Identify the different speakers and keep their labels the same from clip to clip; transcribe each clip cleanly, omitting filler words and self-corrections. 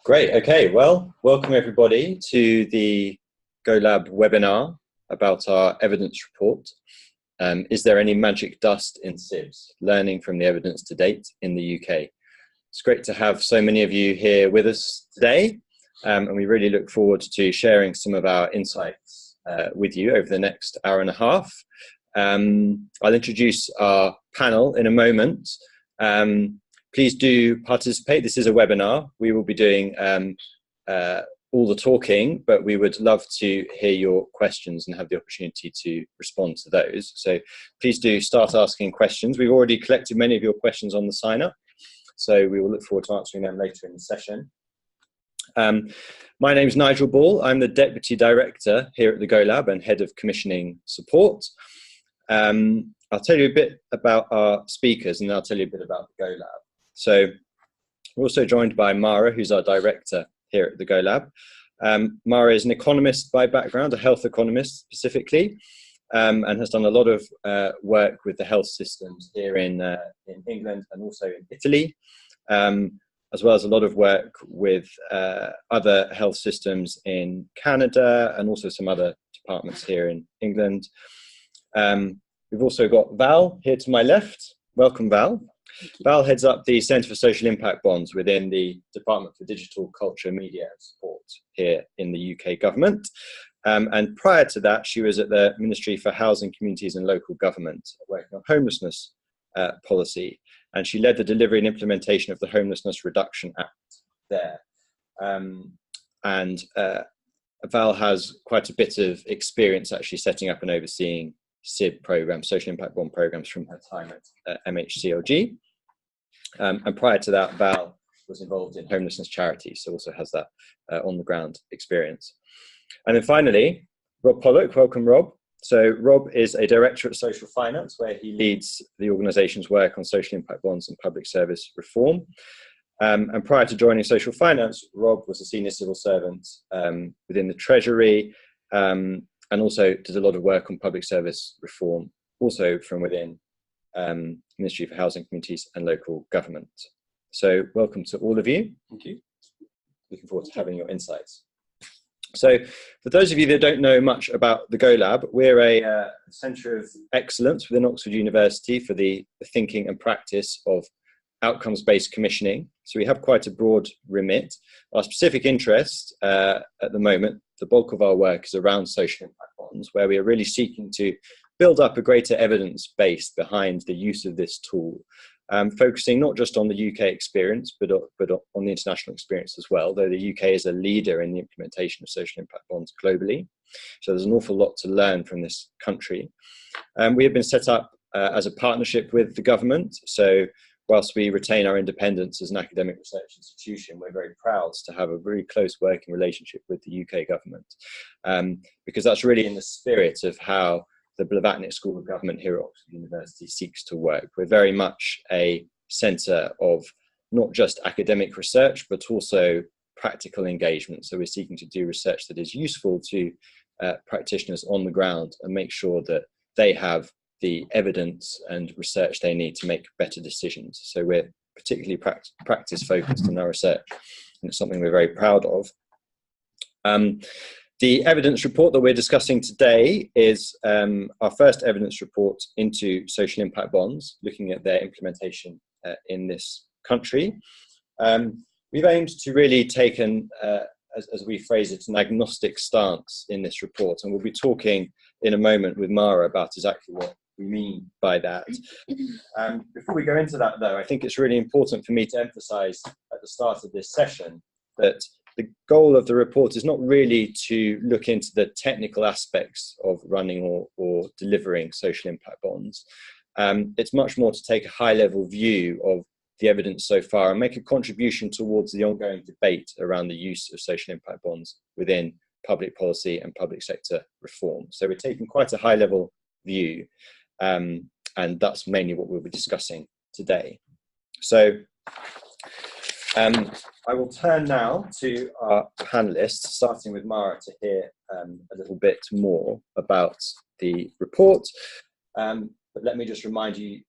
Speaker 1: Great. Okay. Well, welcome everybody to the GoLab webinar about our evidence report. Is there any magic dust in SIBs? Learning from the evidence to date in the UK. It's great to have so many of you here with us today, and we really look forward to sharing some of our insights with you over the next hour and a half. I'll introduce our panel in a moment. Please do participate. This is a webinar. We will be doing all the talking, but we would love to hear your questions and have the opportunity to respond to those. So please do start asking questions. We've already collected many of your questions on the sign up, so we will look forward to answering them later in the session. My name is Nigel Ball. I'm the Deputy Director here at the GoLab and Head of Commissioning Support. I'll tell you a bit about our speakers and then I'll tell you a bit about the GoLab. So we're also joined by Mara, who's our director here at the GoLab. Mara is an economist by background, a health economist specifically, and has done a lot of work with the health systems here in England and also in Italy, as well as a lot of work with other health systems in Canada and also some other departments here in England. We've also got Val here to my left. Welcome, Val. Val heads up the Centre for Social Impact Bonds within the Department for Digital Culture, Media and Sport here in the UK government. And prior to that, she was at the Ministry for Housing, Communities and Local Government, working on homelessness policy. And she led the delivery and implementation of the Homelessness Reduction Act there. Val has quite a bit of experience actually setting up and overseeing SIB programs, social impact bond programs, from her time at MHCLG. And prior to that, Val was involved in homelessness charities, so also has that on the ground experience. And then finally, Rob Pollock. Welcome, Rob. So Rob is a director at Social Finance, where he leads the organisation's work on social impact bonds and public service reform. And prior to joining Social Finance, Rob was a senior civil servant within the Treasury, and also did a lot of work on public service reform, also from within Ministry for Housing, Communities and Local Government. So welcome to all of you. Thank you. Looking forward to having your insights. So for those of you that don't know much about the GoLab, we're a centre of excellence within Oxford University for the thinking and practice of outcomes-based commissioning. So we have quite a broad remit. Our specific interest at the moment, the bulk of our work is around social impact bonds, where we are really seeking to build up a greater evidence base behind the use of this tool, focusing not just on the UK experience, but on the international experience as well, though the UK is a leader in the implementation of social impact bonds globally. So there's an awful lot to learn from this country. We have been set up as a partnership with the government. So whilst we retain our independence as an academic research institution, we're very proud to have a very close working relationship with the UK government, because that's really in the spirit of how the Blavatnik School of Government here at Oxford University seeks to work. We're very much a centre of not just academic research, but also practical engagement. So we're seeking to do research that is useful to practitioners on the ground and make sure that they have the evidence and research they need to make better decisions. So we're particularly practice focused in our research, and it's something we're very proud of. The evidence report that we're discussing today is our first evidence report into social impact bonds, looking at their implementation in this country. We've aimed to really take as we phrase it, an agnostic stance in this report, and we'll be talking in a moment with Mara about exactly what we mean by that. Before we go into that though, I think it's really important for me to emphasize at the start of this session that the goal of the report is not really to look into the technical aspects of running or delivering social impact bonds. It's much more to take a high level view of the evidence so far and make a contribution towards the ongoing debate around the use of social impact bonds within public policy and public sector reform. So we're taking quite a high level view, and that's mainly what we'll be discussing today. So I will turn now to our panelists, starting with Mara, to hear a little bit more about the report. But let me just remind you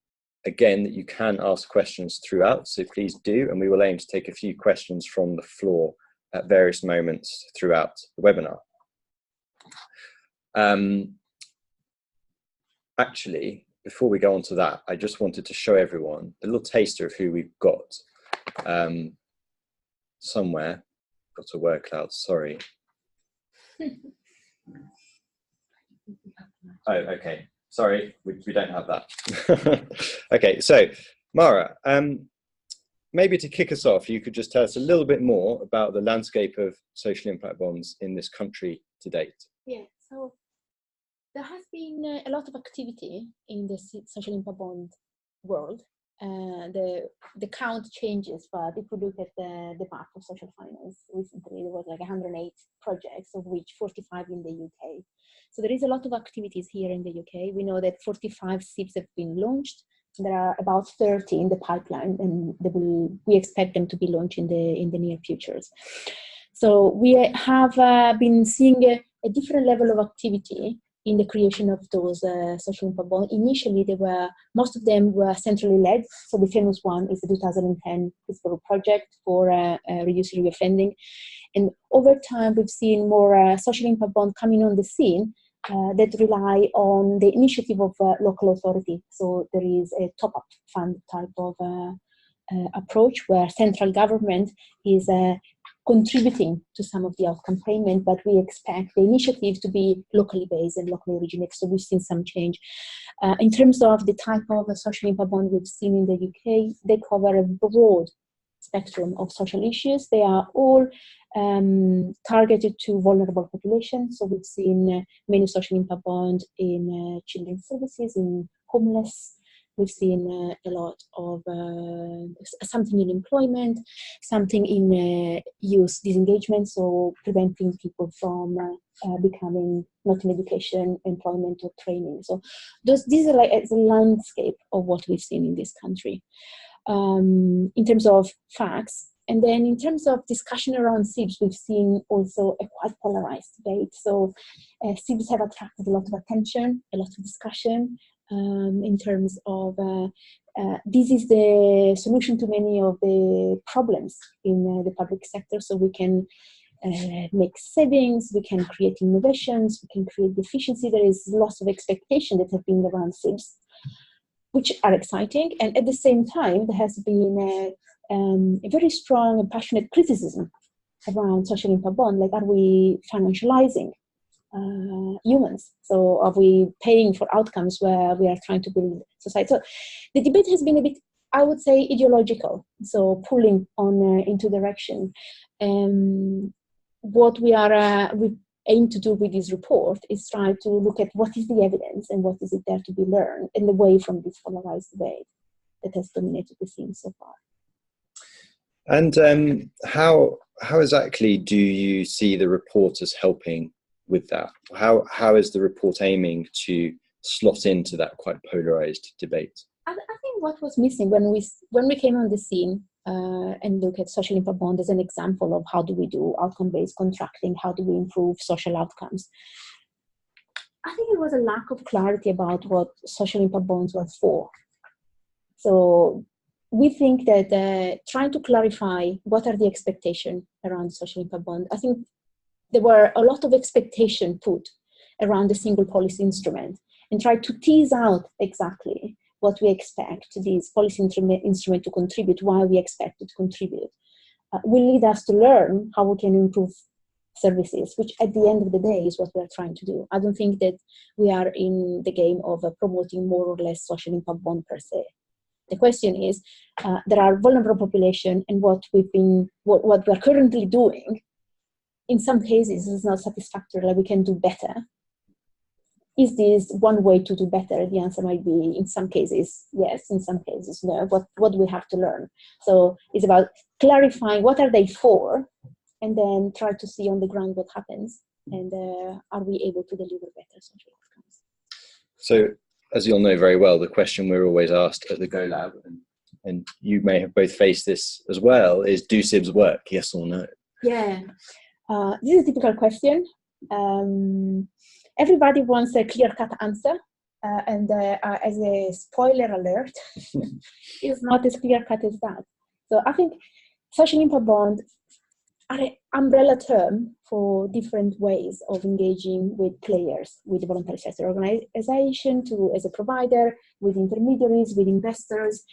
Speaker 1: again that you can ask questions throughout, so please do, and we will aim to take a few questions from the floor at various moments throughout the webinar. Actually, before we go on to that, I just wanted to show everyone a little taster of who we've got. Somewhere, got a word cloud, sorry. Oh, okay. Sorry, we don't have that. Okay, so Mara, maybe to kick us off, you could just tell us a little bit more about the landscape of social impact bonds in this country to date.
Speaker 2: Yeah, so there has been a lot of activity in the social impact bond world. The count changes, but if we look at the map of social finance, recently there was like 108 projects, of which 45 in the UK. So there is a lot of activities here in the UK. We know that 45 SIBs have been launched. There are about 30 in the pipeline, and we expect them to be launched in the near futures. So we have been seeing a different level of activity in the creation of those social impact bonds. Initially, most of them were centrally led. So the famous one is the 2010 Pittsburgh project for reducing reoffending. And over time, we've seen more social impact bonds coming on the scene that rely on the initiative of local authority. So there is a top-up fund type of approach where central government is contributing to some of the outcome payment, but we expect the initiative to be locally based and locally originated. So we've seen some change. In terms of the type of social impact bond we've seen in the UK, they cover a broad spectrum of social issues. They are all targeted to vulnerable populations. So we've seen many social impact bonds in children's services, in homeless. We've seen a lot of something in employment, something in youth disengagement, so preventing people from becoming not in education, employment, or training. So these are like the landscape of what we've seen in this country in terms of facts. And then in terms of discussion around SIBs, we've seen also a quite polarized debate. So SIBs have attracted a lot of attention, a lot of discussion. In terms of this is the solution to many of the problems in the public sector. So we can make savings, we can create innovations, we can create efficiency. There is lots of expectation that have been around SIBs, which are exciting. And at the same time, there has been a very strong and passionate criticism around social impact bond. Like, are we financializing humans? So are we paying for outcomes where we are trying to build society? So the debate has been a bit, I would say, ideological, so pulling on into direction. What we aim to do with this report is try to look at what is the evidence and what is it there to be learned, and away from this polarized debate that has dominated the scene so far.
Speaker 1: And how exactly do you see the report as helping with that? How is the report aiming to slot into that quite polarized debate?
Speaker 2: I think what was missing when we came on the scene and look at social impact bond as an example of how do we do outcome-based contracting, how do we improve social outcomes, I think it was a lack of clarity about what social impact bonds were for. So we think that trying to clarify what are the expectations around social impact bond, I think there were a lot of expectation put around the single policy instrument, and try to tease out exactly what we expect this policy instrument to contribute, why we expect it to contribute, will lead us to learn how we can improve services, which at the end of the day is what we are trying to do. I don't think that we are in the game of promoting more or less social impact bond per se. The question is, there are vulnerable population, and what we are currently doing, in some cases, is not satisfactory. Like, we can do better. Is this one way to do better? The answer might be, in some cases, yes, in some cases, no. What do we have to learn? So it's about clarifying what are they for, and then try to see on the ground what happens, and are we able to deliver better social outcomes?
Speaker 1: So, as you'll know very well, the question we're always asked at the Go Lab, and you may have both faced this as well, is do SIBs work, yes or no?
Speaker 2: Yeah, this is a typical question. Everybody wants a clear-cut answer, and as a spoiler alert, it's not as clear-cut as that. So I think social impact bond are an umbrella term for different ways of engaging with players, with the voluntary sector organization, as a provider, with intermediaries, with investors.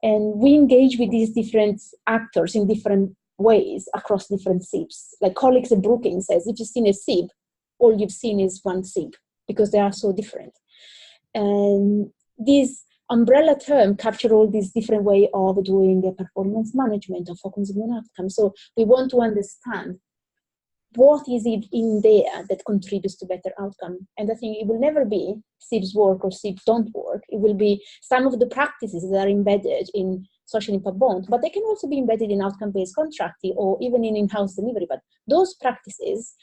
Speaker 2: And we engage with these different actors in different ways across different SIBs. Like colleagues at Brookings says, if you've seen a SIB, all you've seen is one SIB because they are so different. And this umbrella term capture all these different way of doing the performance management or focusing on outcomes. So we want to understand what is it in there that contributes to better outcome. And I think it will never be SIBs work or SIBs don't work. It will be some of the practices that are embedded in social impact bond, but they can also be embedded in outcome-based contracting or even in in-house delivery. But those practices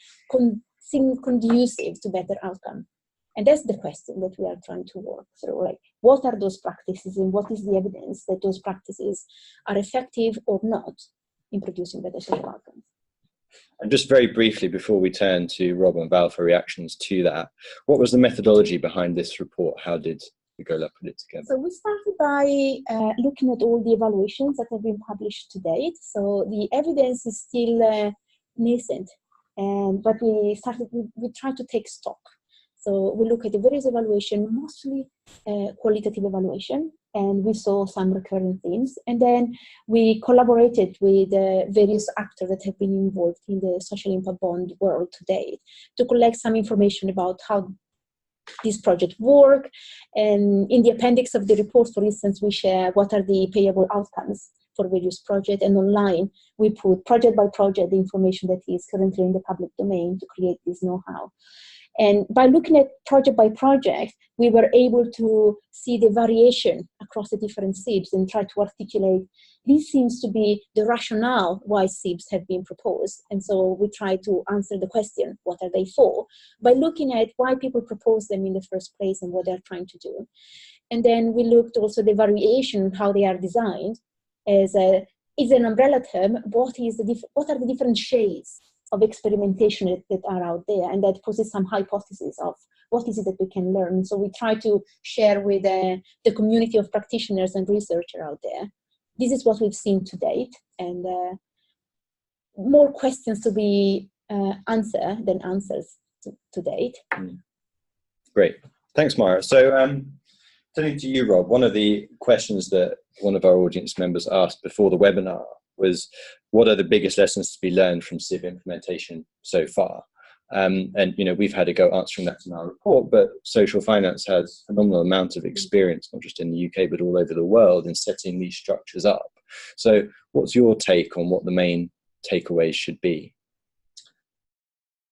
Speaker 2: seem conducive to better outcome. And that's the question that we are trying to work through. Like, what are those practices and what is the evidence that those practices are effective or not in producing better social outcomes?
Speaker 1: And just very briefly, before we turn to Rob and Val for reactions to that, what was the methodology behind this report? How did Vigola put it together?
Speaker 2: So we started by looking at all the evaluations that have been published to date. So the evidence is still nascent, but we tried to take stock. So we look at the various evaluation, mostly qualitative evaluation, and we saw some recurring themes. And then we collaborated with various actors that have been involved in the social impact bond world to date to collect some information about how this project work. And in the appendix of the report, for instance, we share what are the payable outcomes for various projects, and online we put project by project the information that is currently in the public domain to create this know-how. And by looking at project by project, we were able to see the variation across the different SIBs and try to articulate, this seems to be the rationale why SIBs have been proposed. And so we try to answer the question, what are they for? By looking at why people propose them in the first place and what they're trying to do. And then we looked also the variation, how they are designed as is an umbrella term, what are the different shades of experimentation that are out there, and that poses some hypotheses of what is it that we can learn. So we try to share with the community of practitioners and researchers out there. This is what we've seen to date, and more questions to be answered than answers to date.
Speaker 1: Great, thanks, Mara. So turning to you, Rob, one of the questions that one of our audience members asked before the webinar was, what are the biggest lessons to be learned from SIB implementation so far? And we've had a go answering that in our report, but social finance has a phenomenal amount of experience, not just in the UK, but all over the world in setting these structures up. So what's your take on what the main takeaways should be?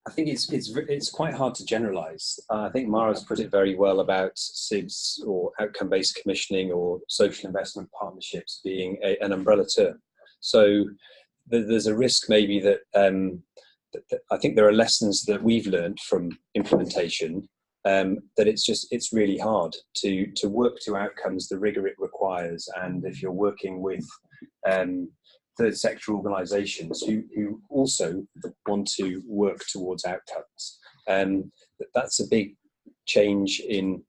Speaker 3: I think it's quite hard to generalize. I think Mara's put it very well about SIBs or outcome-based commissioning or social investment partnerships being an umbrella term. So there's a risk maybe that I think there are lessons that we've learned from implementation, that it's really hard to work to outcomes, the rigor it requires. And if you're working with third sector organisations who also want to work towards outcomes, that's a big change in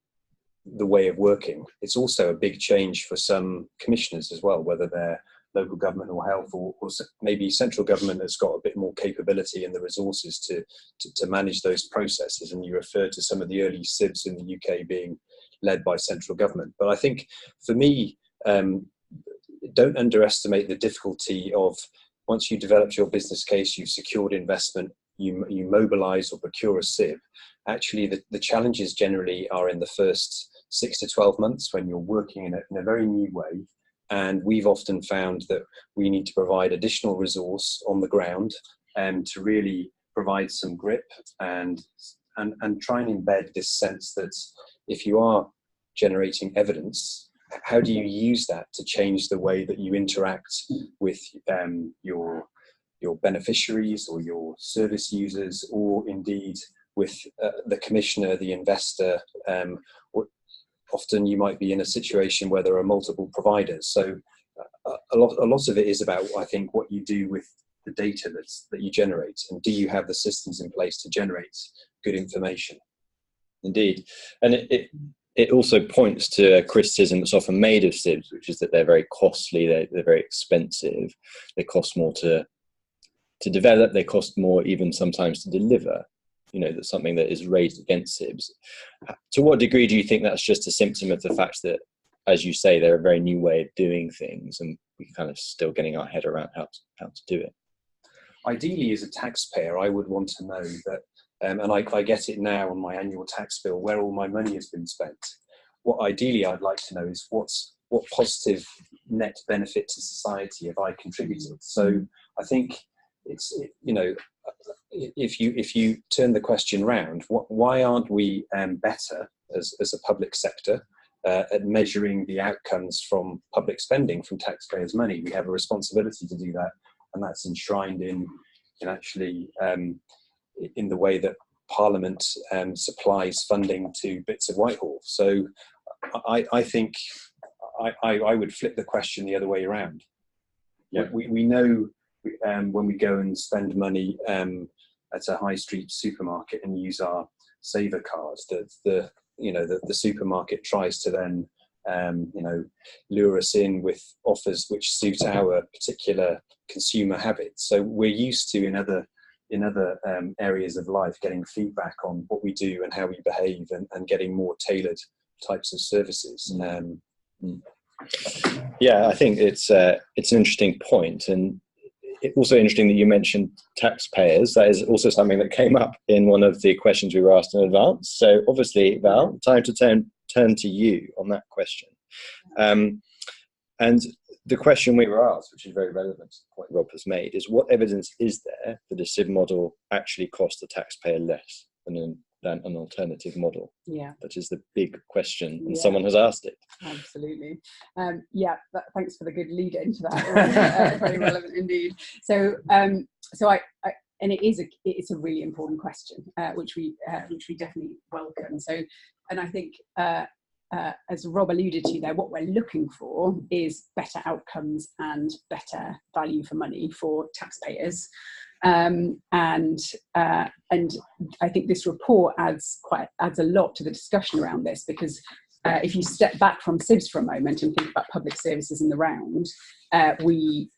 Speaker 3: the way of working. It's also a big change for some commissioners as well, whether they're local government or health, or maybe central government has got a bit more capability and the resources to manage those processes. And you refer to some of the early SIBs in the UK being led by central government. But I think for me, don't underestimate the difficulty of, once you developed your business case, you've secured investment, you mobilize or procure a SIB. Actually, the challenges generally are in the first 6 to 12 months when you're working in a very new way. And we've often found that we need to provide additional resource on the ground and to really provide some grip and try and embed this sense that if you are generating evidence, how do you use that to change the way that you interact with your beneficiaries or your service users, or indeed with the commissioner, the investor, often you might be in a situation where there are multiple providers. So a lot of it is about, I think, what you do with the data that you generate, and do you have the systems in place to generate good information?
Speaker 1: Indeed. And it also points to a criticism that's often made of SIBs, which is that they're very costly, they're very expensive, they cost more to to develop, they cost more even sometimes to deliver. You know, that's something that is raised against SIBs. To what degree do you think that's just a symptom of the fact that, as you say, they're a very new way of doing things, and we're kind of still getting our head around how to do it?
Speaker 3: Ideally, as a taxpayer, I would want to know that, and I get it now on my annual tax bill, where all my money has been spent. What ideally I'd like to know is what positive net benefit to society have I contributed. So I think it's, you know, if you turn the question round, why aren't we better as a public sector at measuring the outcomes from public spending, from taxpayers' money? We have a responsibility to do that, and that's enshrined in actually in the way that Parliament supplies funding to bits of Whitehall. So I think I would flip the question the other way around. Yeah. We know when we go and spend money at a high street supermarket and use our saver cards, that the supermarket tries to then lure us in with offers which suit our particular consumer habits. So we're used to in other areas of life getting feedback on what we do and how we behave, and getting more tailored types of services.
Speaker 1: Yeah, I think it's an interesting point, and it's also interesting that you mentioned taxpayers. That is also something that came up in one of the questions we were asked in advance. So obviously, Val, time to turn to you on that question. And the question we were asked, which is very relevant to the point Rob has made, is what evidence is there that a SIB model actually costs the taxpayer less than an alternative model?
Speaker 4: Yeah,
Speaker 1: that is the big question, and someone has asked it.
Speaker 4: Absolutely. Thanks for the good lead into that. Very relevant indeed. So I and it's a really important question, which we definitely welcome. So, and I think as Rob alluded to there, what we're looking for is better outcomes and better value for money for taxpayers. And I think this report adds a lot to the discussion around this, because if you step back from SIBs for a moment and think about public services in the round, we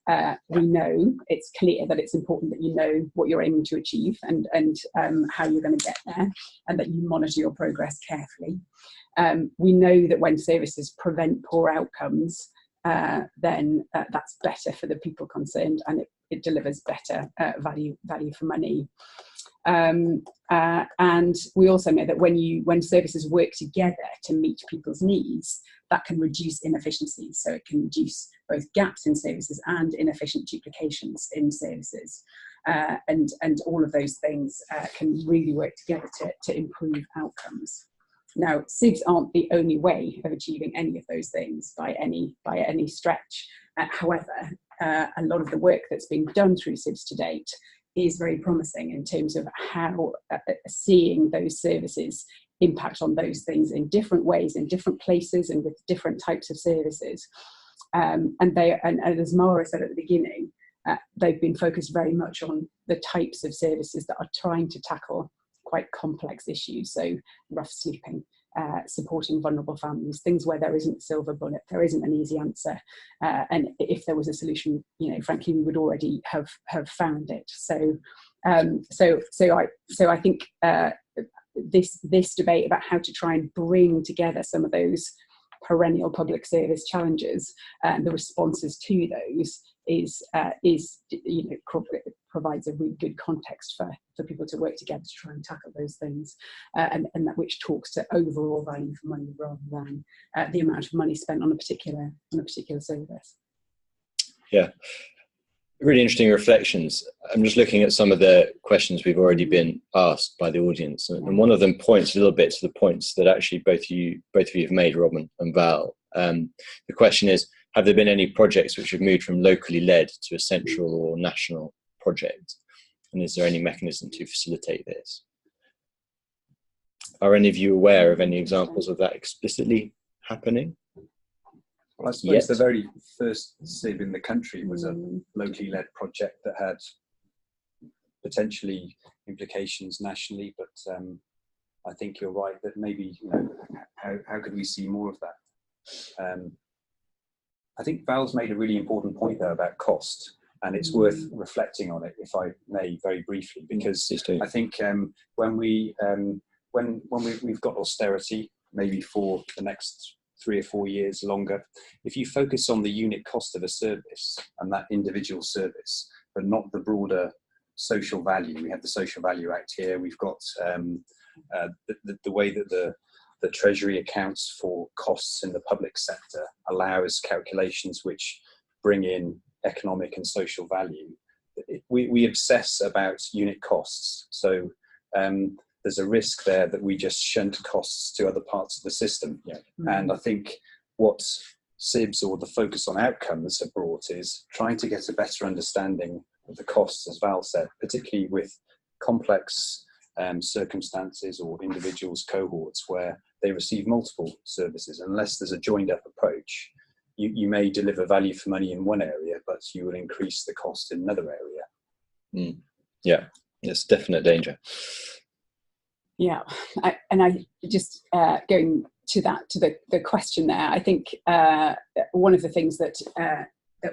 Speaker 4: know it's clear that it's important that you know what you're aiming to achieve and how you're going to get there, and that you monitor your progress carefully. We know that when services prevent poor outcomes, then that's better for the people concerned, and it delivers better value for money. And we also know that when services work together to meet people's needs, that can reduce inefficiencies. So it can reduce both gaps in services and inefficient duplications in services. And all of those things can really work together to improve outcomes. Now, SIBs aren't the only way of achieving any of those things by any stretch. However, a lot of the work that's been done through SIBs to date is very promising in terms of how seeing those services impact on those things in different ways, in different places, and with different types of services. And as Mara said at the beginning, they've been focused very much on the types of services that are trying to tackle quite complex issues. So rough sleeping, supporting vulnerable families, things where there isn't a silver bullet, there isn't an easy answer. And if there was a solution, frankly, we would already have found it. So I think this debate about how to try and bring together some of those perennial public service challenges and the responses to those provides a really good context for people to work together to try and tackle those things, and that which talks to overall value for money rather than the amount of money spent on a particular service. Yeah,
Speaker 1: really interesting reflections. I'm just looking at some of the questions we've already been asked by the audience, and one of them points a little bit to the points that actually both of you have made, Robin and Val. The question is, have there been any projects which have moved from locally led to a central or national project? And is there any mechanism to facilitate this? Are any of you aware of any examples of that explicitly happening?
Speaker 3: Well, I suppose the very first SIB in the country was a locally led project that had potentially implications nationally, but I think you're right that maybe, how could we see more of that? I think Val's made a really important point there about cost. And it's worth reflecting on it, if I may, very briefly, because I think when we've got austerity, maybe for the next 3 or 4 years longer, if you focus on the unit cost of a service and that individual service, but not the broader social value. We have the Social Value Act here. We've got the way that the Treasury accounts for costs in the public sector allows calculations which bring in economic and social value. We obsess about unit costs. So there's a risk there that we just shunt costs to other parts of the system.
Speaker 1: Yeah.
Speaker 3: And I think what SIBs, or the focus on outcomes, have brought is trying to get a better understanding of the costs, as Val said, particularly with complex circumstances or individuals, cohorts where they receive multiple services. Unless there's a joined up approach, you may deliver value for money in one area, but you will increase the cost in another area.
Speaker 1: Yeah, it's definite danger.
Speaker 4: Yeah, I just going to the question there, I think one of the things that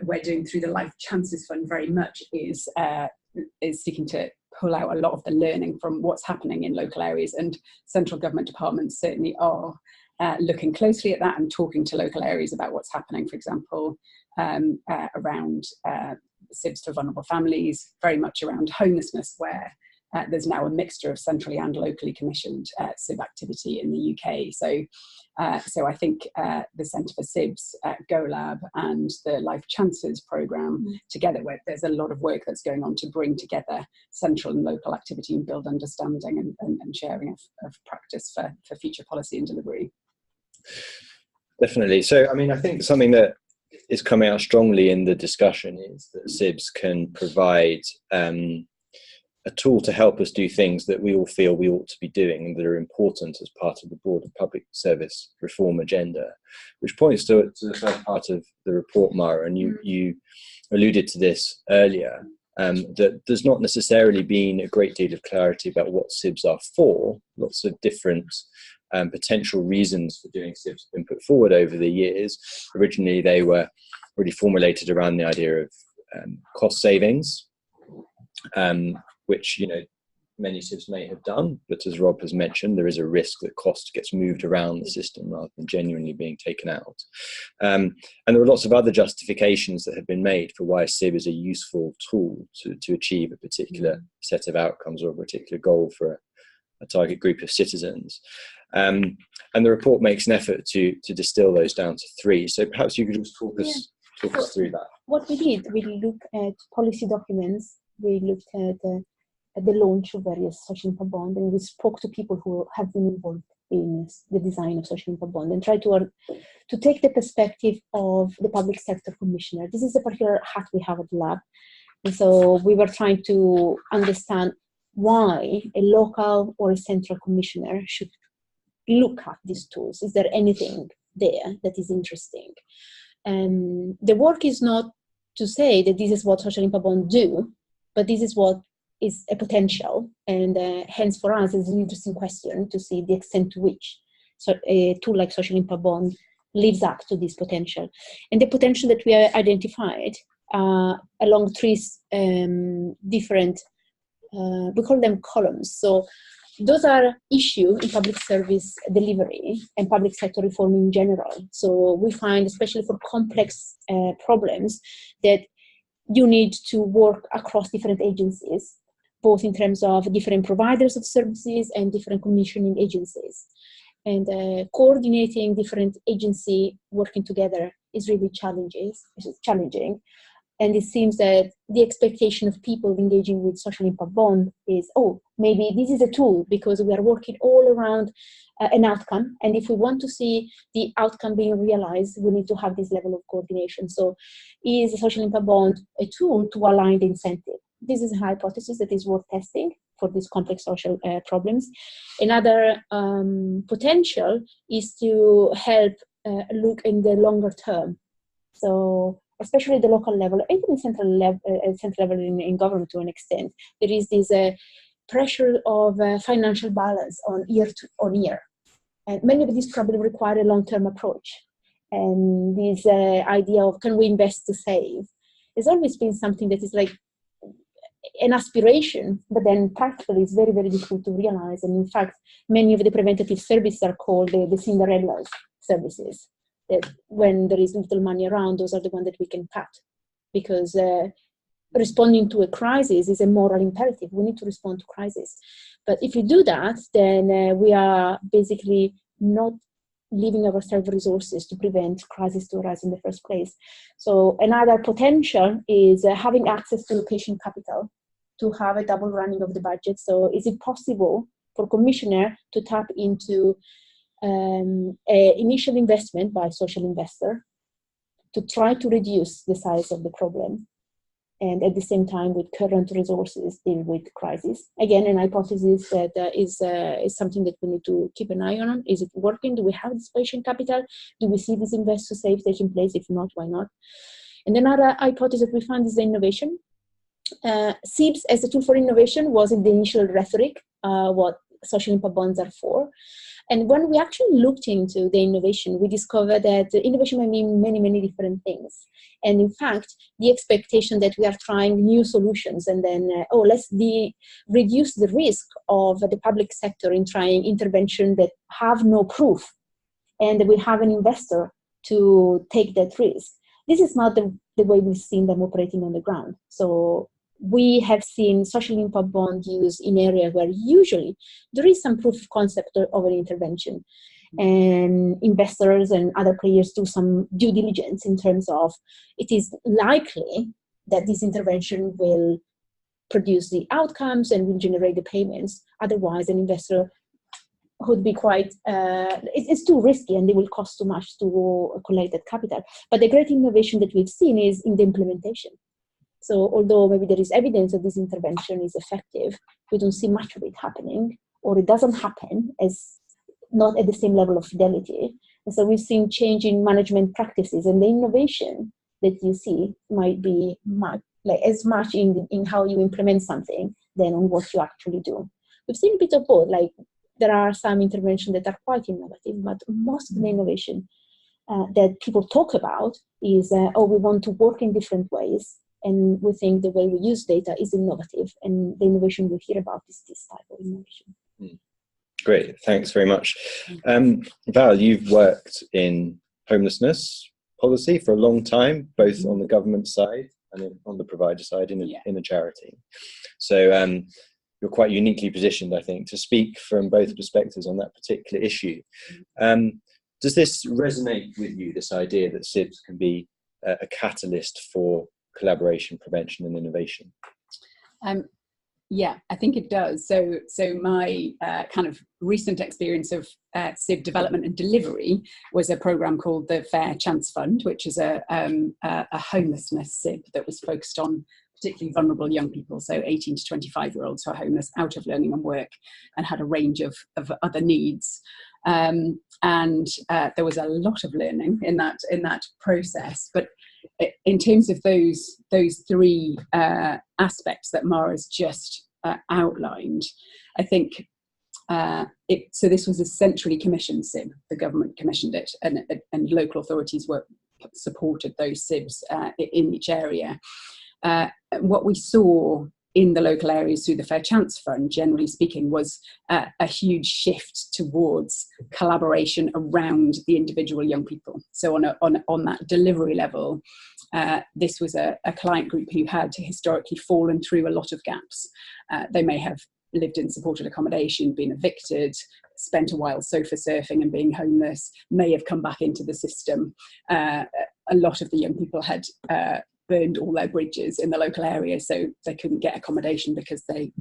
Speaker 4: we're doing through the Life Chances Fund very much is seeking to pull out a lot of the learning from what's happening in local areas, and central government departments certainly are looking closely at that and talking to local areas about what's happening, for example, around SIBs for vulnerable families, very much around homelessness, where there's now a mixture of centrally and locally commissioned SIB activity in the UK. So I think the Centre for SIBs, GoLab, and the Life Chances programme together, where there's a lot of work that's going on to bring together central and local activity and build understanding and sharing of practice for future policy and delivery.
Speaker 1: Definitely. So, I mean, I think something that is coming out strongly in the discussion is that SIBs can provide a tool to help us do things that we all feel we ought to be doing and that are important as part of the broader public service reform agenda, which points to the first part of the report, Mara, and you alluded to this earlier, that there's not necessarily been a great deal of clarity about what SIBs are for. Lots of different potential reasons for doing SIBs have been put forward over the years. Originally, they were really formulated around the idea of cost savings, which, you know, many SIBs may have done, but as Rob has mentioned, there is a risk that cost gets moved around the system rather than genuinely being taken out. And there are lots of other justifications that have been made for why SIB is a useful tool to achieve a particular set of outcomes or a particular goal for a target group of citizens. And the report makes an effort to distill those down to 3. So perhaps you could just talk us through that.
Speaker 2: What we did, we looked at policy documents, we looked at the launch of various social impact bonds, and we spoke to people who have been involved in the design of social impact bond and tried to take the perspective of the public sector commissioner. This is the particular hat we have at the lab. And so we were trying to understand why a local or a central commissioner should look at these tools. Is there anything there that is interesting? And the work is not to say that this is what social impact bonds do, but this is what is a potential, and hence for us is an interesting question to see the extent to which a tool like social impact bond lives up to this potential. And the potential that we identified along 3 different, we call them columns. So those are issues in public service delivery and public sector reform in general. So we find, especially for complex problems, that you need to work across different agencies, both in terms of different providers of services and different commissioning agencies. And coordinating different agencies working together is really challenging. And it seems that the expectation of people engaging with social impact bond is, oh, maybe this is a tool because we are working all around an outcome. And if we want to see the outcome being realized, we need to have this level of coordination. So is a social impact bond a tool to align the incentive? This is a hypothesis that is worth testing for these complex social problems. Another potential is to help look in the longer term. So especially at the local level, even central level in government to an extent, there is this pressure of financial balance on year on year. And many of these problems require a long-term approach. And this idea of can we invest to save has always been something that is like an aspiration, but then practically it's very, very difficult to realize. And in fact, many of the preventative services are called the Cinderella services, that when there is little money around, those are the ones that we can cut, because responding to a crisis is a moral imperative. We need to respond to crisis. But if we do that, then we are basically not leaving ourselves resources to prevent crisis to arise in the first place. So another potential is having access to location capital to have a double running of the budget. So is it possible for commissioner to tap into initial investment by social investor to try to reduce the size of the problem, and at the same time with current resources deal with crisis? Again, an hypothesis that is something that we need to keep an eye on. Is it working? Do we have this patient capital? Do we see this invest to save taking place? If not, why not? And another hypothesis that we found is the innovation. SIBs as a tool for innovation was in the initial rhetoric, what social impact bonds are for. And when we actually looked into the innovation, we discovered that innovation may mean many, many different things. And in fact, the expectation that we are trying new solutions and then, let's reduce the risk of the public sector in trying intervention that have no proof, and we have an investor to take that risk. This is not the way we've seen them operating on the ground. So we have seen social impact bond used in areas where usually there is some proof of concept of an intervention, and investors and other players do some due diligence in terms of it is likely that this intervention will produce the outcomes and will generate the payments. Otherwise, an investor would be quite, it's too risky and it will cost too much to collect that capital. But the great innovation that we've seen is in the implementation. So although maybe there is evidence that this intervention is effective, we don't see much of it happening, or it doesn't happen as not at the same level of fidelity. And so we've seen change in management practices, and the innovation that you see might be as much in how you implement something than on what you actually do. We've seen a bit of both. Like there are some interventions that are quite innovative, but most of the innovation that people talk about is, we want to work in different ways. And we think the way we use data is innovative, and the innovation we hear about is this type of innovation.
Speaker 1: Great, thanks very much. Val, you've worked in homelessness policy for a long time, both on the government side and on the provider side in a charity. So you're quite uniquely positioned, I think, to speak from both perspectives on that particular issue. Does this resonate with you, this idea that SIBs can be a catalyst for collaboration, prevention and innovation?
Speaker 4: Yeah, I think it does. So my kind of recent experience of SIB development and delivery was a program called the Fair Chance Fund, which is a homelessness SIB that was focused on particularly vulnerable young people, so 18 to 25-year-olds who are homeless, out of learning and work, and had a range of other needs. And there was a lot of learning in that process. But in terms of those three aspects that Mara's just outlined, I think so this was a centrally commissioned SIB. The government commissioned it, and local authorities supported those SIBs in each area. What we saw in the local areas through the Fair Chance Fund, generally speaking, was a huge shift towards collaboration around the individual young people. So on that delivery level, this was a client group who had historically fallen through a lot of gaps. They may have lived in supported accommodation, been evicted, spent a while sofa surfing and being homeless, may have come back into the system. A lot of the young people had burned all their bridges in the local area, so they couldn't get accommodation because they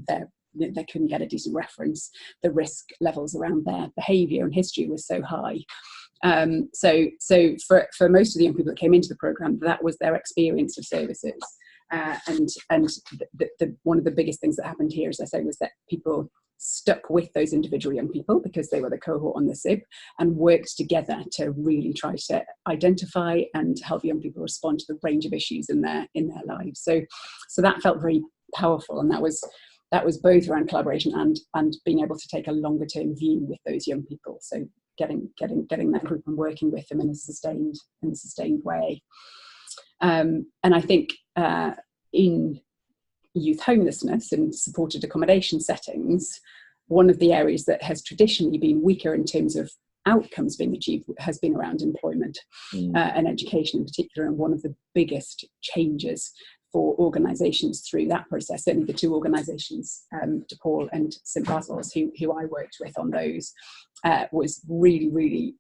Speaker 4: couldn't get a decent reference. The risk levels around their behaviour and history was so high. So for most of the young people that came into the programme, that was their experience of services. And one of the biggest things that happened here, as I say, was that people stuck with those individual young people because they were the cohort on the SIB, and worked together to really try to identify and help young people respond to the range of issues in their lives. So that felt very powerful, and that was both around collaboration and being able to take a longer term view with those young people. So getting that group and working with them in a sustained way. And I think in youth homelessness and supported accommodation settings, one of the areas that has traditionally been weaker in terms of outcomes being achieved has been around employment and education in particular. And one of the biggest changes for organisations through that process, certainly the two organisations, DePaul and St Basil's, who I worked with on those, was really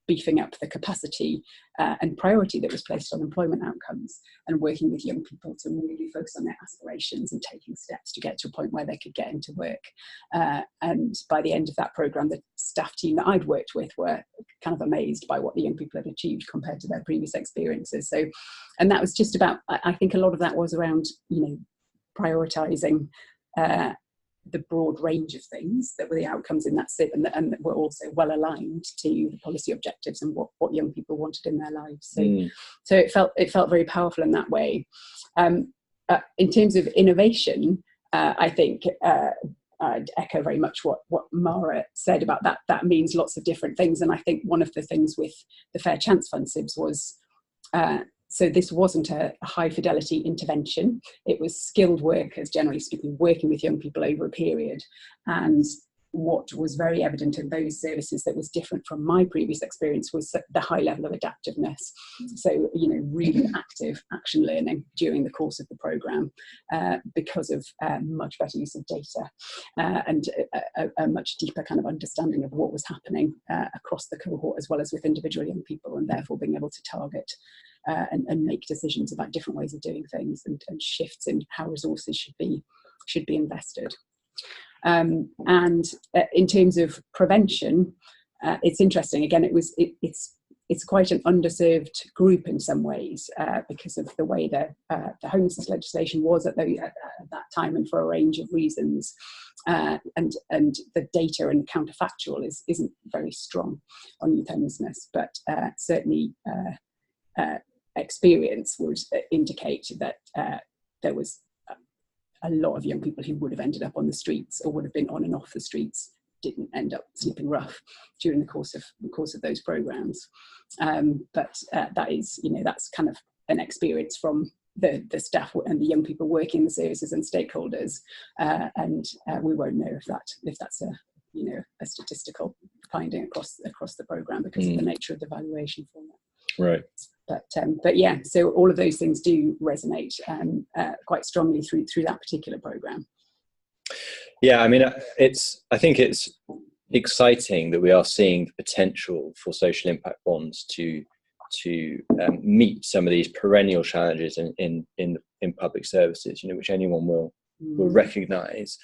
Speaker 4: beefing up the capacity and priority that was placed on employment outcomes, and working with young people to really focus on their aspirations and taking steps to get to a point where they could get into work. And by the end of that programme, the staff team that I'd worked with were kind of amazed by what the young people had achieved compared to their previous experiences. So, and that was just about, I think a lot of that was around, prioritising the broad range of things that were the outcomes in that SIB, and that were also well aligned to the policy objectives and what young people wanted in their lives. So it felt very powerful in that way. In terms of innovation, I think I'd echo very much what Mara said about that. That means lots of different things, and I think one of the things with the Fair Chance Fund SIBs was so this wasn't a high fidelity intervention. It was skilled workers, generally speaking, working with young people over a period. And what was very evident in those services that was different from my previous experience was the high level of adaptiveness. So, really active action learning during the course of the programme because of much better use of data and a much deeper kind of understanding of what was happening across the cohort, as well as with individual young people, and therefore being able to target and make decisions about different ways of doing things and shifts in how resources should be invested. And in terms of prevention, it's interesting. Again, it's quite an underserved group in some ways because of the way the homelessness legislation was at that time, and for a range of reasons. And the data and counterfactual isn't very strong on youth homelessness, but certainly experience would indicate that there was a lot of young people who would have ended up on the streets or would have been on and off the streets didn't end up sleeping rough during the course of those programs. But that is, that's kind of an experience from the staff and the young people working in the services and stakeholders. And we won't know if that's a statistical finding across the program because of the nature of the evaluation format.
Speaker 1: Right.
Speaker 4: But yeah, so all of those things do resonate quite strongly through that particular program.
Speaker 1: Yeah, I mean, I think it's exciting that we are seeing the potential for social impact bonds to meet some of these perennial challenges in public services, which anyone will recognise.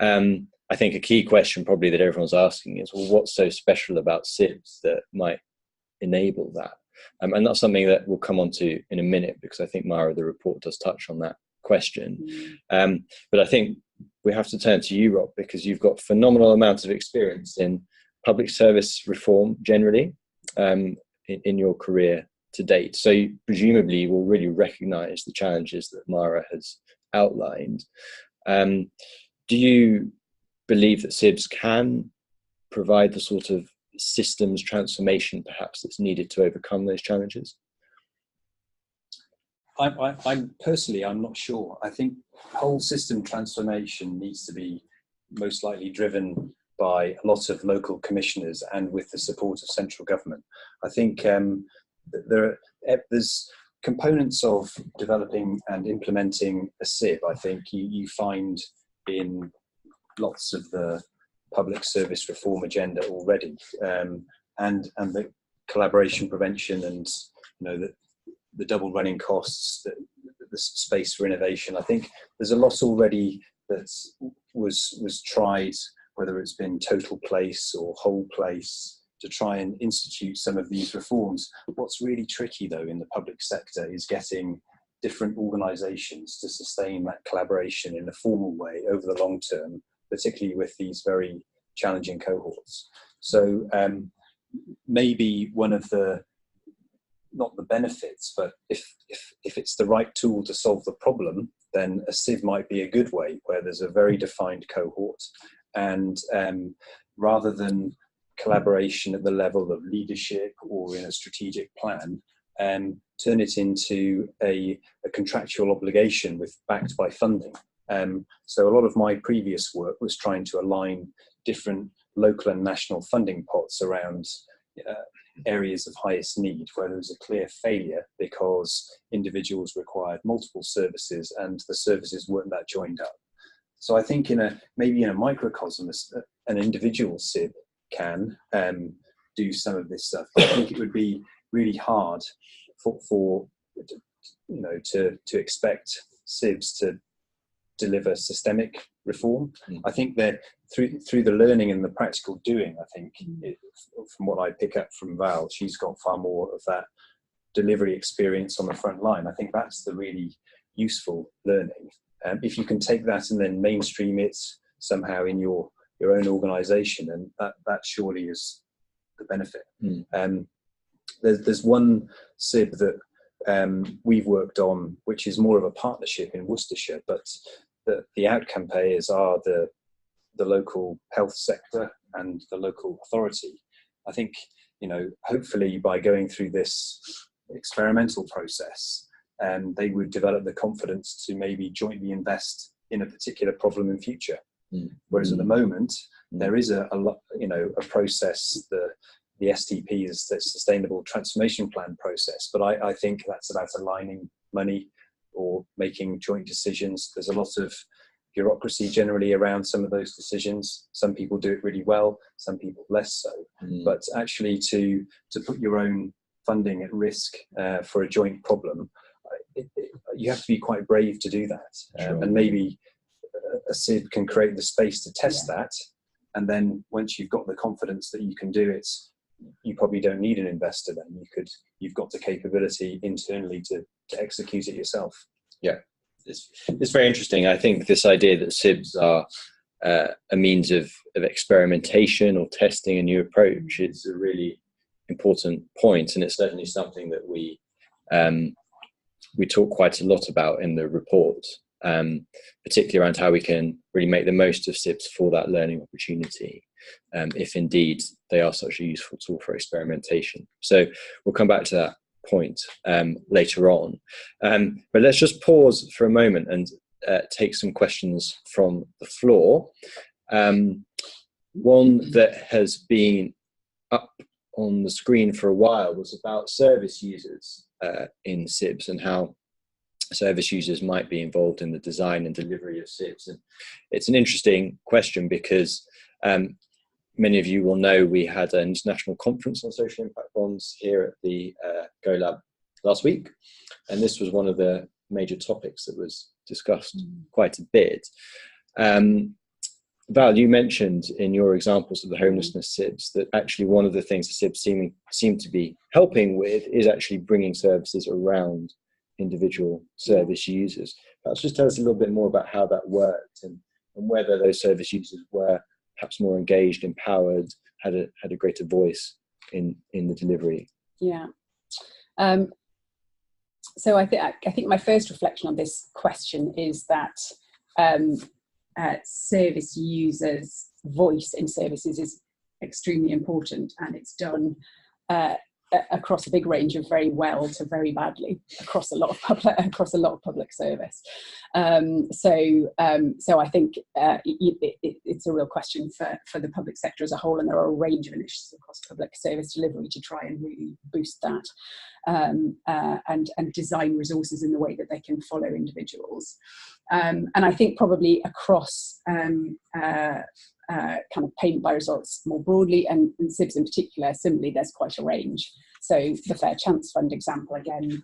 Speaker 1: I think a key question probably that everyone's asking is, well, what's so special about SIBs that might enable that? And that's something that we'll come on to in a minute, because I think Mara, the report, does touch on that question. But I think we have to turn to you, Rob, because you've got phenomenal amounts of experience in public service reform generally in your career to date. So you presumably will really recognise the challenges that Mara has outlined. Do you believe that SIBs can provide the sort of systems transformation perhaps that's needed to overcome those challenges?
Speaker 3: I'm personally, I'm not sure. I think whole system transformation needs to be most likely driven by a lot of local commissioners and with the support of central government. I think there's components of developing and implementing a SIB. I think you find in lots of the public service reform agenda already, and the collaboration prevention and the double running costs, the space for innovation. I think there's a lot already that was tried, whether it's been total place or whole place, to try and institute some of these reforms. What's really tricky though in the public sector is getting different organisations to sustain that collaboration in a formal way over the long term, particularly with these very challenging cohorts. So maybe one of not the benefits, but if it's the right tool to solve the problem, then a SIB might be a good way, where there's a very defined cohort, and rather than collaboration at the level of leadership or in a strategic plan, turn it into a contractual obligation backed by funding. So a lot of my previous work was trying to align different local and national funding pots around areas of highest need, where there was a clear failure because individuals required multiple services and the services weren't that joined up. So I think maybe in a microcosm, an individual SIB can do some of this stuff. But I think it would be really hard for to expect SIBs to deliver systemic reform. I think that through the learning and the practical doing, I think from what I pick up from Val, she's got far more of that delivery experience on the front line. I think that's the really useful learning. If you can take that and then mainstream it somehow in your own organisation, and that surely is the benefit. There's one SIB that we've worked on, which is more of a partnership in Worcestershire, but the outcome payers are the local health sector and the local authority. I think, hopefully by going through this experimental process, they would develop the confidence to maybe jointly invest in a particular problem in future. Whereas at the moment, there is a process, the STP is the Sustainable Transformation Plan process, but I think that's about aligning money or making joint decisions. There's a lot of bureaucracy generally around some of those decisions. Some people do it really well, some people less so. But actually to put your own funding at risk for a joint problem, you have to be quite brave to do that. And maybe a SIB can create the space to test that. And then once you've got the confidence that you can do it, you probably don't need an investor then. You've got the capability internally to execute it yourself.
Speaker 1: Yeah, it's very interesting. I think this idea that SIBs are a means of experimentation or testing a new approach is a really important point, and it's certainly something that we talk quite a lot about in the report, particularly around how we can really make the most of SIBs for that learning opportunity, if indeed they are such a useful tool for experimentation. So we'll come back to that point later on. But let's just pause for a moment and take some questions from the floor. One that has been up on the screen for a while was about service users in SIBs and how service users might be involved in the design and delivery of SIBs. And it's an interesting question because many of you will know we had an international conference on social impact bonds here at the Go Lab last week, and this was one of the major topics that was discussed quite a bit. Val, you mentioned in your examples of the homelessness SIBs that actually one of the things the SIBs seem to be helping with is actually bringing services around individual service users. Perhaps just tell us a little bit more about how that worked and whether those service users were perhaps more engaged, empowered, had a greater voice in the delivery.
Speaker 4: Yeah. So I think my first reflection on this question is that service users' voice in services is extremely important, and it's done across a big range of very well to very badly across a lot of public service. So I think it's a real question for the public sector as a whole, and there are a range of initiatives across public service delivery to try and really boost that and design resources in the way that they can follow individuals. And I think probably across kind of payment by results more broadly, and SIBs in particular, similarly, there's quite a range. So the Fair Chance Fund example, again,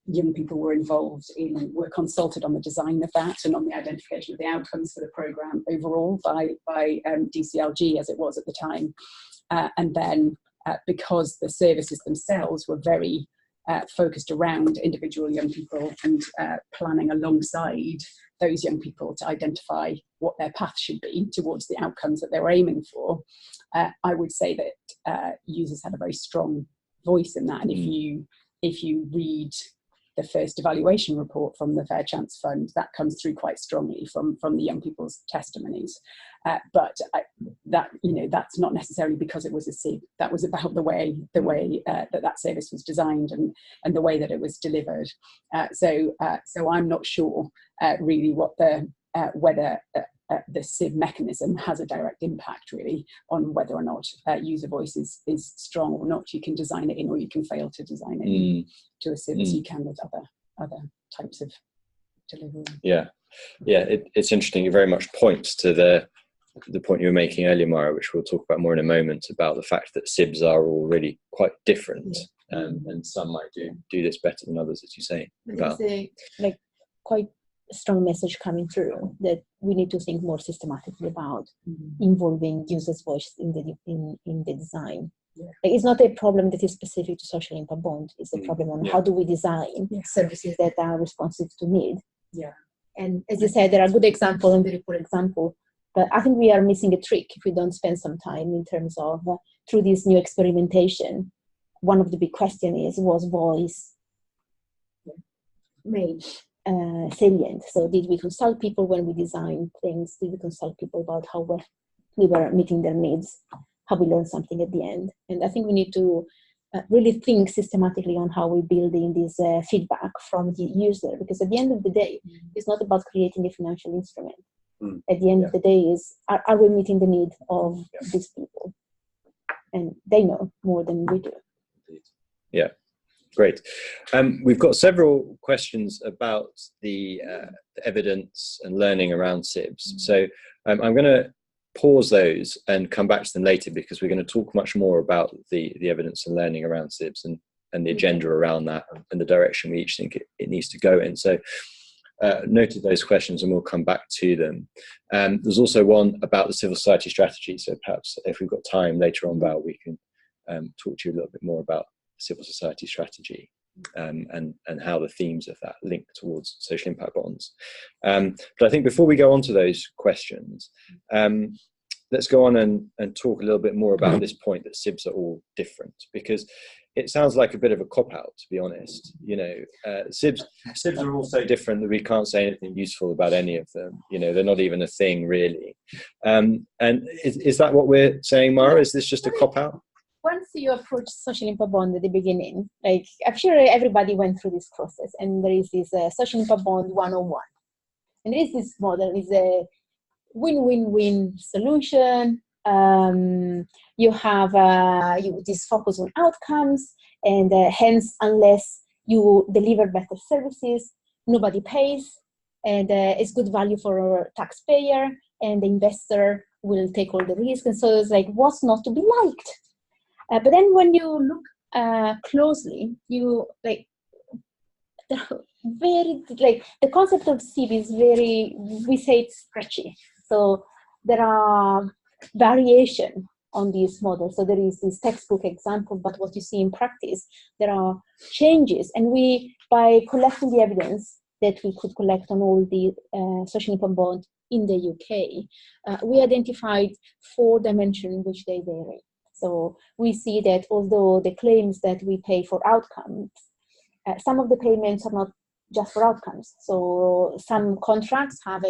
Speaker 4: young people were consulted on the design of that and on the identification of the outcomes for the programme overall by DCLG, as it was at the time. And then because the services themselves were very focused around individual young people and planning alongside those young people to identify what their path should be towards the outcomes that they were aiming for, I would say that users had a very strong voice in that. And if you read the first evaluation report from the Fair Chance Fund, that comes through quite strongly from the young people's testimonies. But that's not necessarily because it was a SIB. That was about the way that service was designed and the way that it was delivered. So I'm not sure really what whether the SIB mechanism has a direct impact really on whether or not user voice is strong or not. You can design it in, or you can fail to design it in to a SIB as you can with other types of delivery.
Speaker 1: Yeah, it's interesting. It very much points to the point you were making earlier, Mara, which we'll talk about more in a moment, about the fact that SIBs are all really quite different, and some might do this better than others, as you say.
Speaker 2: There's a quite strong message coming through that we need to think more systematically about involving users' voice in the design. It's not a problem that is specific to social impact bond. It's a problem on how do we design services that are responsive to need. And as you said, there are good examples and very poor examples. But I think we are missing a trick if we don't spend some time in terms of, through this new experimentation, one of the big questions was voice made salient. So did we consult people when we designed things? Did we consult people about how we were meeting their needs? How we learned something at the end? And I think we need to really think systematically on how we build in this feedback from the user, because at the end of the day, it's not about creating a financial instrument. At the end of the day is, are we meeting the need of these people? And they know more than we do.
Speaker 1: Yeah, great. We've got several questions about the evidence and learning around SIBs. So I'm going to pause those and come back to them later, because we're going to talk much more about the evidence and learning around SIBs and the agenda around that and the direction we each think it needs to go in. So noted those questions and we'll come back to them. There's also one about the civil society strategy. So perhaps if we've got time later on, Val, we can talk to you a little bit more about civil society strategy and how the themes of that link towards social impact bonds. But I think before we go on to those questions, let's go on and talk a little bit more about this point that SIBs are all different, because it sounds like a bit of a cop-out, to be honest. SIBs are all so different that we can't say anything useful about any of them. They're not even a thing, really. And is that what we're saying, Mara? Is this just a cop-out?
Speaker 2: Once you approach social impact bond at the beginning, I'm sure everybody went through this process, and there is this social impact bond 101. And there is this model, is a win-win-win solution. You have this focus on outcomes, and hence, unless you deliver better services, nobody pays, and it's good value for our taxpayer, and the investor will take all the risk. And so it's what's not to be liked? But then when you look closely, the concept of SIB is very, we say it's stretchy. So there are variation on these models. So there is this textbook example, but what you see in practice, there are changes. And we, by collecting the evidence that we could collect on all the social impact bond in the UK, we identified 4 dimensions in which they vary. So we see that although the claims that we pay for outcomes, some of the payments are not just for outcomes. So some contracts have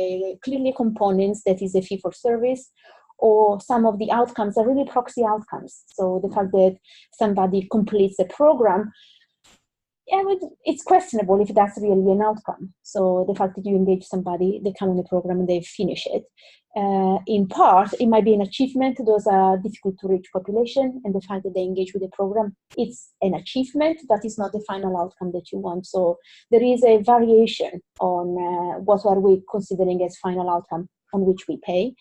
Speaker 2: clearly components that is a fee for service, or some of the outcomes are really proxy outcomes. So the fact that somebody completes a program, it's questionable if that's really an outcome. So the fact that you engage somebody, they come on the program and they finish it. In part, it might be an achievement. Those are difficult to reach population, and the fact that they engage with the program, it's an achievement, but it's not the final outcome that you want. So there is a variation on what are we considering as final outcome on which we pay.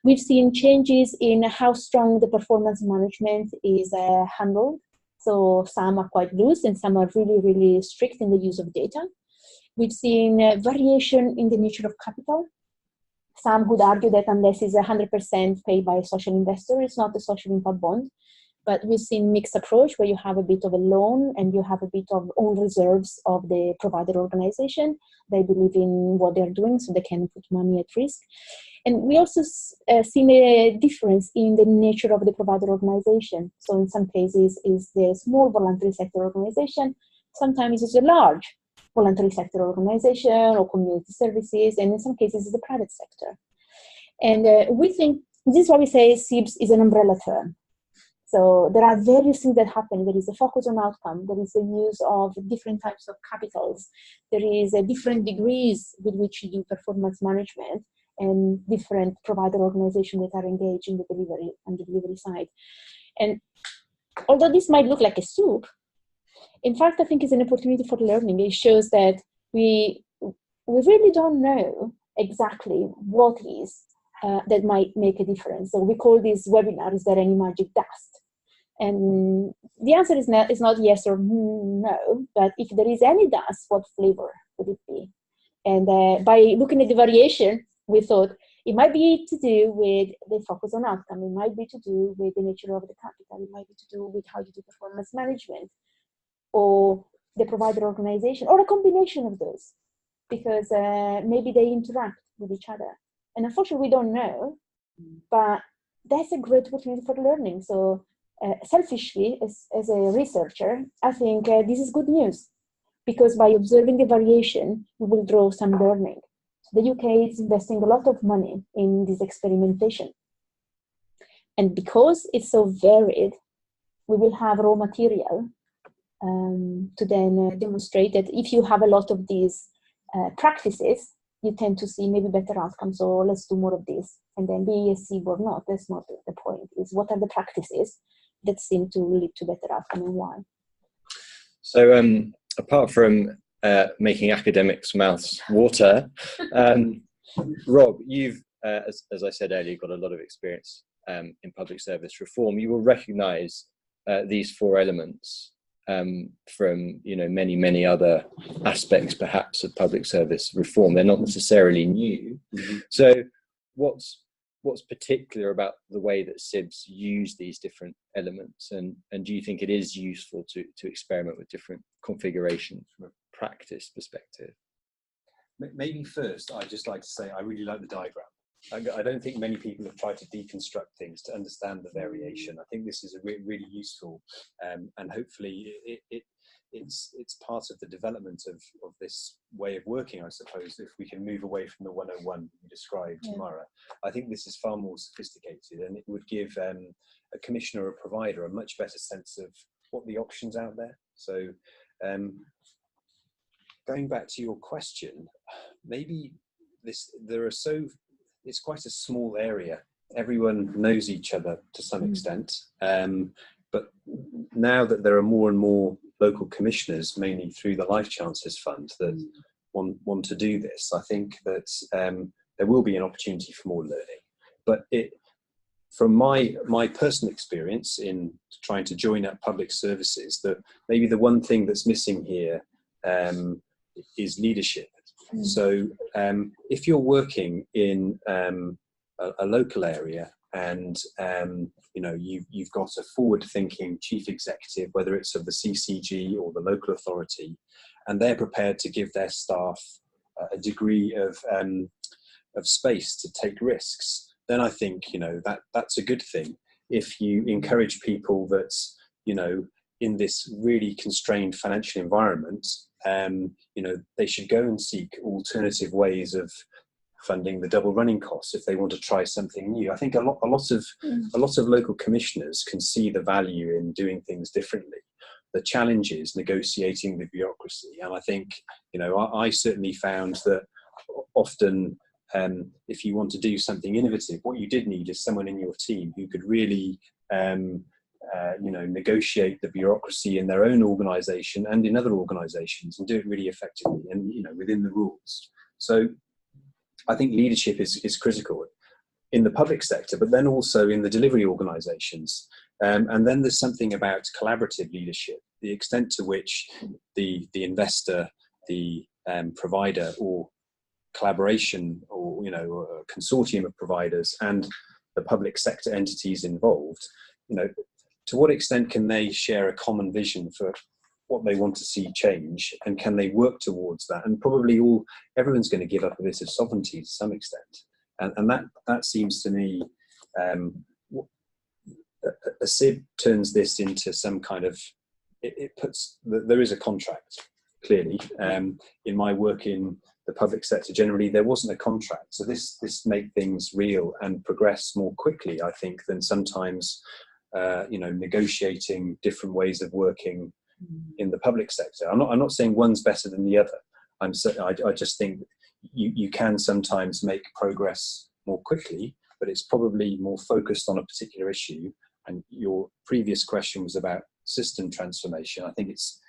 Speaker 2: We've seen changes in how strong the performance management is handled. So some are quite loose and some are really, really strict in the use of data. We've seen variation in the nature of capital. Some would argue that unless it's 100% paid by a social investor, it's not a social impact bond. But we've seen mixed approach where you have a bit of a loan and you have a bit of own reserves of the provider organization. They believe in what they're doing, so they can put money at risk. And we also seen a difference in the nature of the provider organization. So in some cases, it's the small voluntary sector organization. Sometimes it's a large voluntary sector organization or community services, and in some cases, it's the private sector. And we think, this is why we say SIBs is an umbrella term. So there are various things that happen. There is a focus on outcome. There is the use of different types of capitals. There is different degrees with which you do performance management, and different provider organizations that are engaged in the delivery, on the delivery side. And although this might look like a soup, in fact, I think it's an opportunity for learning. It shows that we really don't know exactly what is that might make a difference. So we call this webinar, is there any magic dust? And the answer is not yes or no, but if there is any dust, what flavor would it be? And by looking at the variation, we thought it might be to do with the focus on outcome. It might be to do with the nature of the capital. It might be to do with how you do performance management, or the provider organization, or a combination of those, because maybe they interact with each other. And unfortunately, we don't know, but that's a great opportunity for learning. So selfishly, as a researcher, I think this is good news, because by observing the variation, we will draw some learning. So the UK is investing a lot of money in this experimentation. And because it's so varied, we will have raw material to then demonstrate that if you have a lot of these practices, you tend to see maybe better outcomes. So let's do more of this. And then be a SIB or not, that's not the point. Is what are the practices that seem to lead to better outcome, and why?
Speaker 1: So apart from making academics' mouths water, Rob, you've, as I said earlier, got a lot of experience in public service reform. You will recognise these four elements from many other aspects perhaps of public service reform. They're not necessarily new. Mm-hmm. So what's particular about the way that SIBs use these different elements, and do you think it is useful to experiment with different configurations from a practice perspective?
Speaker 3: Maybe first, I'd just like to say I really like the diagram. I don't think many people have tried to deconstruct things to understand the variation. I think this is really useful, and hopefully it's part of the development of this way of working, I suppose, if we can move away from the 101 you described, Mara. I think this is far more sophisticated, and it would give a commissioner or a provider a much better sense of what the options out there. So going back to your question, maybe it's quite a small area. Everyone knows each other to some extent. But now that there are more and more local commissioners, mainly through the Life Chances Fund, that want to do this, I think that there will be an opportunity for more learning. But from my personal experience in trying to join up public services, that maybe the one thing that's missing here is leadership. So if you're working in a local area, and you've got a forward-thinking chief executive, whether it's of the CCG or the local authority, and they're prepared to give their staff a degree of space to take risks, then I think that's a good thing. If you encourage people that in this really constrained financial environment, they should go and seek alternative ways of funding the double running costs if they want to try something new. I think a lot of local commissioners can see the value in doing things differently. The challenge is negotiating the bureaucracy, and I think I certainly found that often if you want to do something innovative, what you did need is someone in your team who could really negotiate the bureaucracy in their own organisation and in other organisations, and do it really effectively and within the rules. So I think leadership is critical in the public sector, but then also in the delivery organisations. And then there's something about collaborative leadership, the extent to which the investor, the provider, or collaboration, or a consortium of providers and the public sector entities involved, to what extent can they share a common vision for what they want to see change, and can they work towards that? And probably everyone's going to give up a bit of sovereignty to some extent, and that seems to me a SIB turns this into some kind of, it puts there is a contract clearly. In my work in the public sector, generally there wasn't a contract, so this made things real and progress more quickly, I think, than sometimes negotiating different ways of working in the public sector. I'm not saying one's better than the other. I just think you can sometimes make progress more quickly, but it's probably more focused on a particular issue. And your previous question was about system transformation. I think it's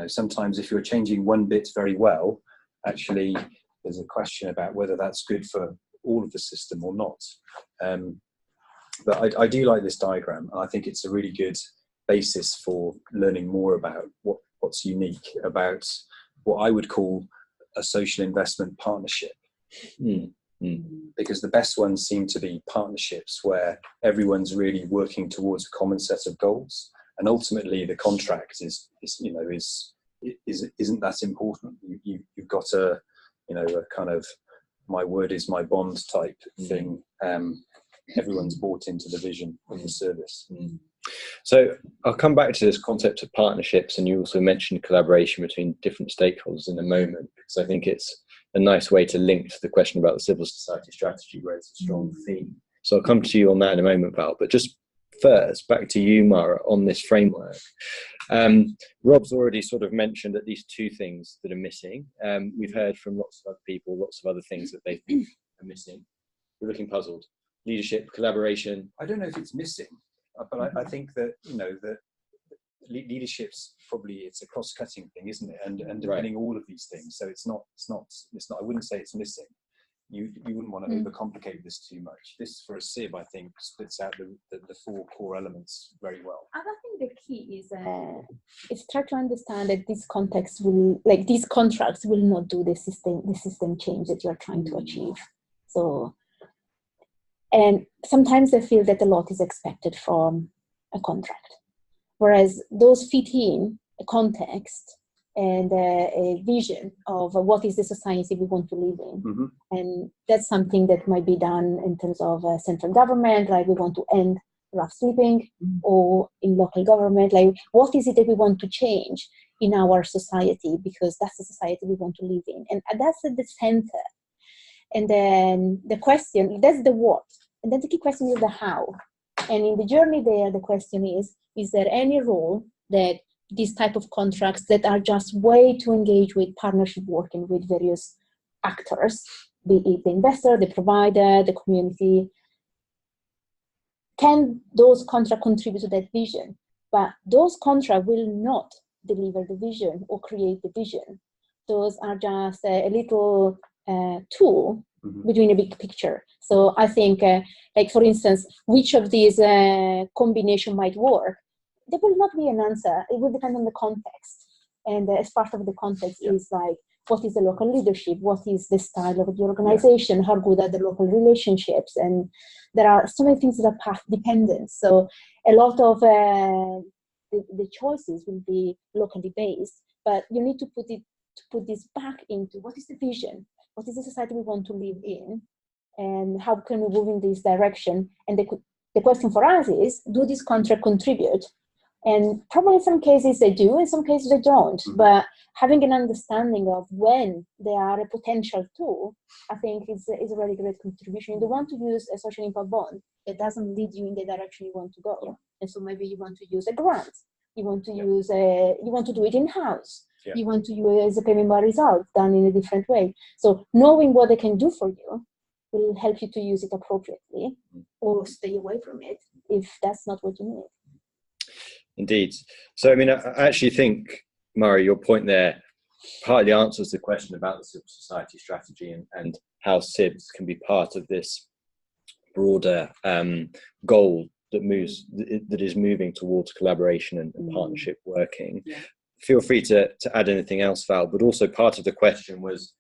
Speaker 3: sometimes if you're changing one bit very well, actually there's a question about whether that's good for all of the system or not. But I do like this diagram, and I think it's a really good basis for learning more about what's unique about what I would call a social investment partnership. Because the best ones seem to be partnerships where everyone's really working towards a common set of goals, and ultimately the contract isn't that important. You've got a kind of my word is my bond type thing. Everyone's bought into the vision of the service.
Speaker 1: So I'll come back to this concept of partnerships, and you also mentioned collaboration between different stakeholders in a moment, because I think it's a nice way to link to the question about the civil society strategy, where it's a strong theme. So I'll come to you on that in a moment, Val, but just first, back to you, Mara, on this framework. Rob's already sort of mentioned at least two things that are missing. We've heard from lots of other people, lots of other things that they think are missing. We're looking puzzled. Leadership, collaboration.
Speaker 3: I don't know if it's missing, but I think that, that leadership's probably, it's a cross-cutting thing, isn't it? And depending all of these things. So it's not, I wouldn't say it's missing. You wouldn't want to overcomplicate this too much. This, for a SIB, I think, splits out the four core elements very well.
Speaker 2: And I think the key is try to understand that this context will, like these contracts will not do the system change that you're trying to achieve. So, and sometimes I feel that a lot is expected from a contract, whereas those fit in a context and a vision of what is the society we want to live in. And that's something that might be done in terms of central government, like we want to end rough sleeping, or in local government, like what is it that we want to change in our society, because that's the society we want to live in. And that's at the center. And then the question, that's the what. And then the key question is the how. And in the journey there, the question is there any role that these type of contracts that are just way to engage with partnership working with various actors, be it the investor, the provider, the community, can those contracts contribute to that vision? But those contracts will not deliver the vision or create the vision. Those are just a little tool between a big picture. So I think, like for instance, which of these combination might work? There will not be an answer. It will depend on the context. And as part of the context is like, what is the local leadership? What is the style of the organization? How good are the local relationships? And there are so many things that are path dependent. So a lot of the choices will be locally based, but you need to put this back into what is the vision? What is the society we want to live in? And how can we move in this direction? And the question for us is, do this contract contribute? And probably in some cases they do, in some cases they don't. But having an understanding of when they are a potential tool, I think is a really great contribution. You don't want to use a social impact bond that doesn't lead you in the direction you want to go. And so maybe you want to use a grant. You want to use you want to do it in-house. You want to use a payment by result done in a different way. So knowing what they can do for you will help you to use it appropriately, or stay away from it if that's not what you need.
Speaker 1: Indeed. So, I mean, I actually think, Murray, your point there partly answers the question about the civil society strategy and how SIBs can be part of this broader goal that is moving towards collaboration and partnership working. Feel free to add anything else, Val, but also part of the question was,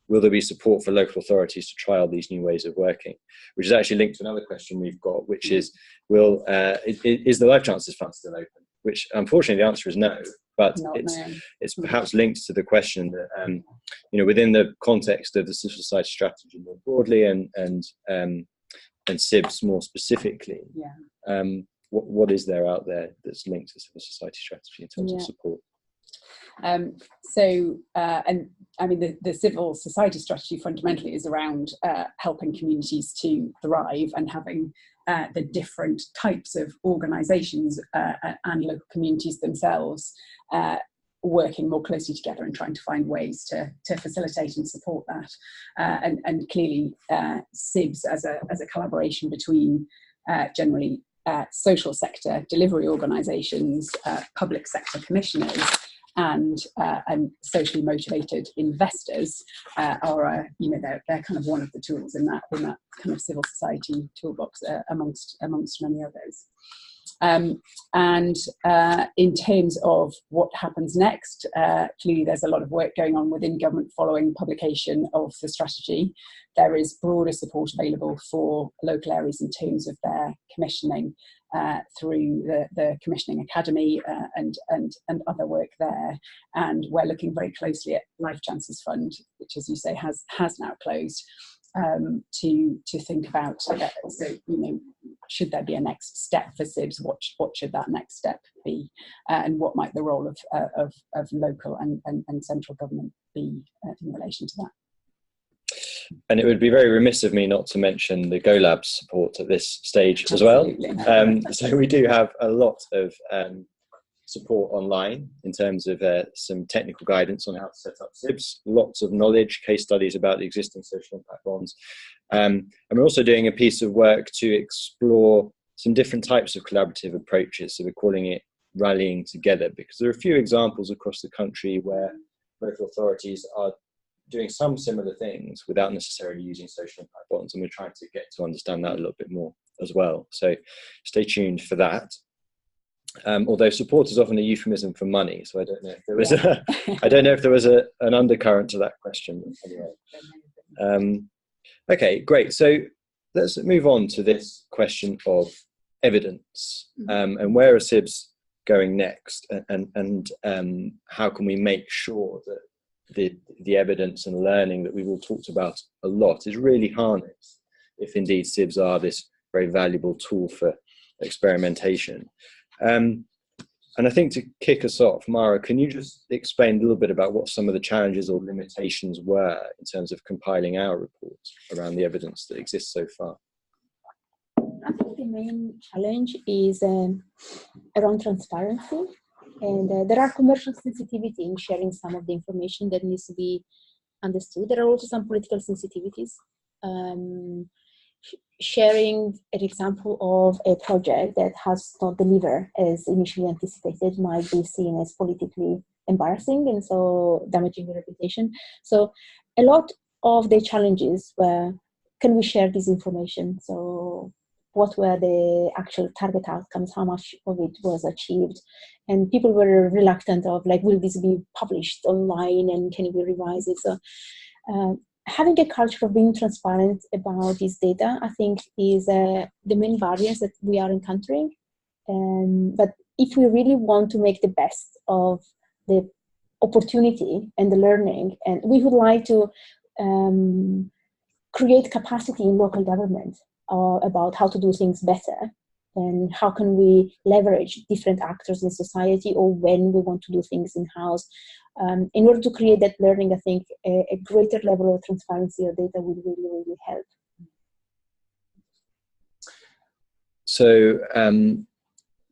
Speaker 1: will there be support for local authorities to trial these new ways of working? Which is actually linked to another question we've got, which is, is the Life Chances Fund still open? Which unfortunately the answer is no, but it's perhaps linked to the question that, within the context of the civil society strategy more broadly and SIBs more specifically, what is there out there that's linked to civil society strategy in terms of support?
Speaker 4: And I mean, the civil society strategy fundamentally is around helping communities to thrive and having the different types of organisations and local communities themselves working more closely together and trying to find ways to facilitate and support that. And clearly, SIBs as a collaboration between generally social sector delivery organisations, public sector commissioners, and socially motivated investors are, they're kind of one of the tools in that kind of civil society toolbox amongst many others. And in terms of what happens next, clearly there's a lot of work going on within government following publication of the strategy. There is broader support available for local areas in terms of their commissioning through the Commissioning Academy and other work there. And we're looking very closely at Life Chances Fund, which, as you say, has now closed, to think about, should there be a next step for SIBs? What should that next step be? And what might the role of local and central government be in relation to that?
Speaker 1: And it would be very remiss of me not to mention the GoLab support at this stage as well. So we do have a lot of support online in terms of some technical guidance on how to set up SIBs, lots of knowledge, case studies about the existing social impact bonds. And we're also doing a piece of work to explore some different types of collaborative approaches. So we're calling it Rallying Together, because there are a few examples across the country where local authorities are doing some similar things without necessarily using social impact bonds, and we're trying to get to understand that a little bit more as well. So stay tuned for that. Although support is often a euphemism for money, so I don't know if there was an undercurrent to that question. Anyway, okay, great. So let's move on to this question of evidence, and where are SIBs going next, and how can we make sure that the evidence and learning that we've all talked about a lot is really harnessed, if indeed SIBs are this very valuable tool for experimentation. And I think to kick us off, Mara, can you just explain a little bit about what some of the challenges or limitations were in terms of compiling our report around the evidence that exists so far?
Speaker 2: I think the main challenge is around transparency. And there are commercial sensitivity in sharing some of the information that needs to be understood. There are also some political sensitivities. Sharing an example of a project that has not delivered as initially anticipated might be seen as politically embarrassing and so damaging the reputation. So a lot of the challenges were, can we share this information? So what were the actual target outcomes, how much of it was achieved? And people were reluctant of like, will this be published online and can we revise it? So having a culture of being transparent about this data, I think is the main barriers that we are encountering. But if we really want to make the best of the opportunity and the learning, and we would like to create capacity in local government about how to do things better, and how can we leverage different actors in society, or when we want to do things in-house. In order to create that learning, I think a greater level of transparency of data would really, really help.
Speaker 1: So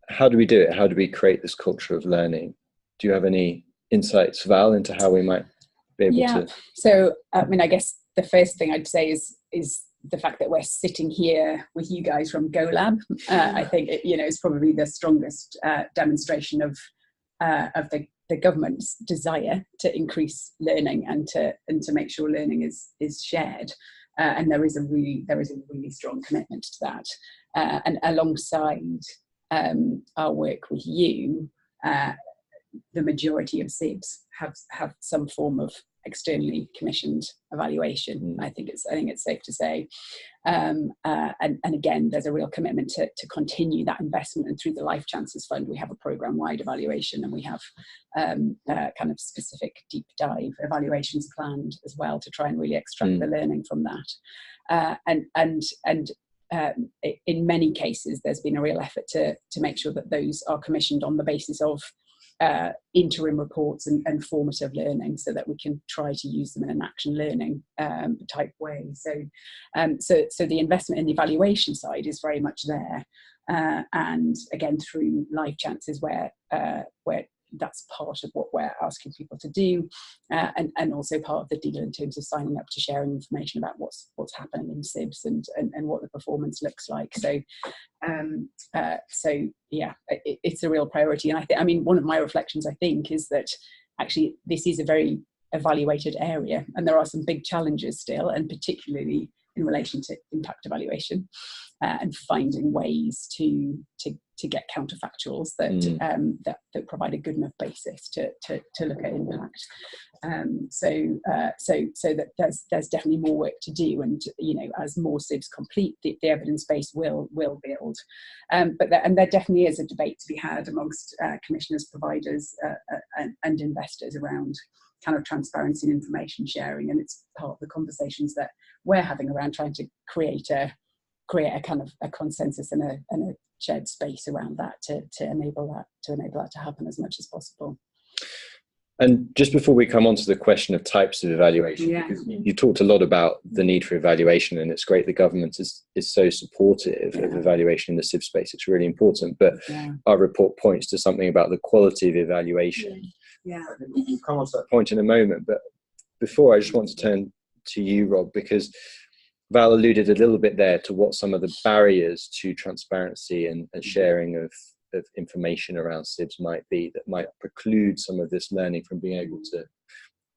Speaker 1: how do we do it? How do we create this culture of learning? Do you have any insights, Val, into how we might be able to?
Speaker 4: So, I mean, I guess the first thing I'd say is the fact that we're sitting here with you guys from GoLab. I think is probably the strongest demonstration of the government's desire to increase learning and to make sure learning is shared. And there is a really strong commitment to that. And alongside our work with you, the majority of SIBs have some form of externally commissioned evaluation. I think it's safe to say, and again, there's a real commitment to continue that investment. And through the Life Chances Fund, we have a program-wide evaluation, and we have kind of specific deep dive evaluations planned as well to try and really extract the learning from that. And in many cases, there's been a real effort to make sure that those are commissioned on the basis of interim reports and formative learning, so that we can try to use them in an action learning type way. So the investment in the evaluation side is very much there, and again through live chances where that's part of what we're asking people to do, and also part of the deal in terms of signing up to sharing information about what's happening in SIBs and what the performance looks like. So yeah, it's a real priority. And I mean, one of my reflections, I think, is that actually this is a very evaluated area, and there are some big challenges still, and particularly in relation to impact evaluation, and finding ways to get counterfactuals that provide a good enough basis to look at impact. So that there's definitely more work to do, and as more SIBs complete, the evidence base will build. But there definitely is a debate to be had amongst commissioners, providers, and investors around kind of transparency and information sharing, and it's part of the conversations that we're having around trying to create a kind of a consensus and a shared space around that to enable that to happen as much as possible.
Speaker 1: And just before we come on to the question of types of evaluation, because you talked a lot about the need for evaluation, and it's great the government is so supportive of evaluation in the SIB space. It's really important, but our report points to something about the quality of evaluation. We'll come on to that point in a moment, but before, I just want to turn to you, Rob, because Val alluded a little bit there to what some of the barriers to transparency and sharing of information around SIBs might be, that might preclude some of this learning from being able to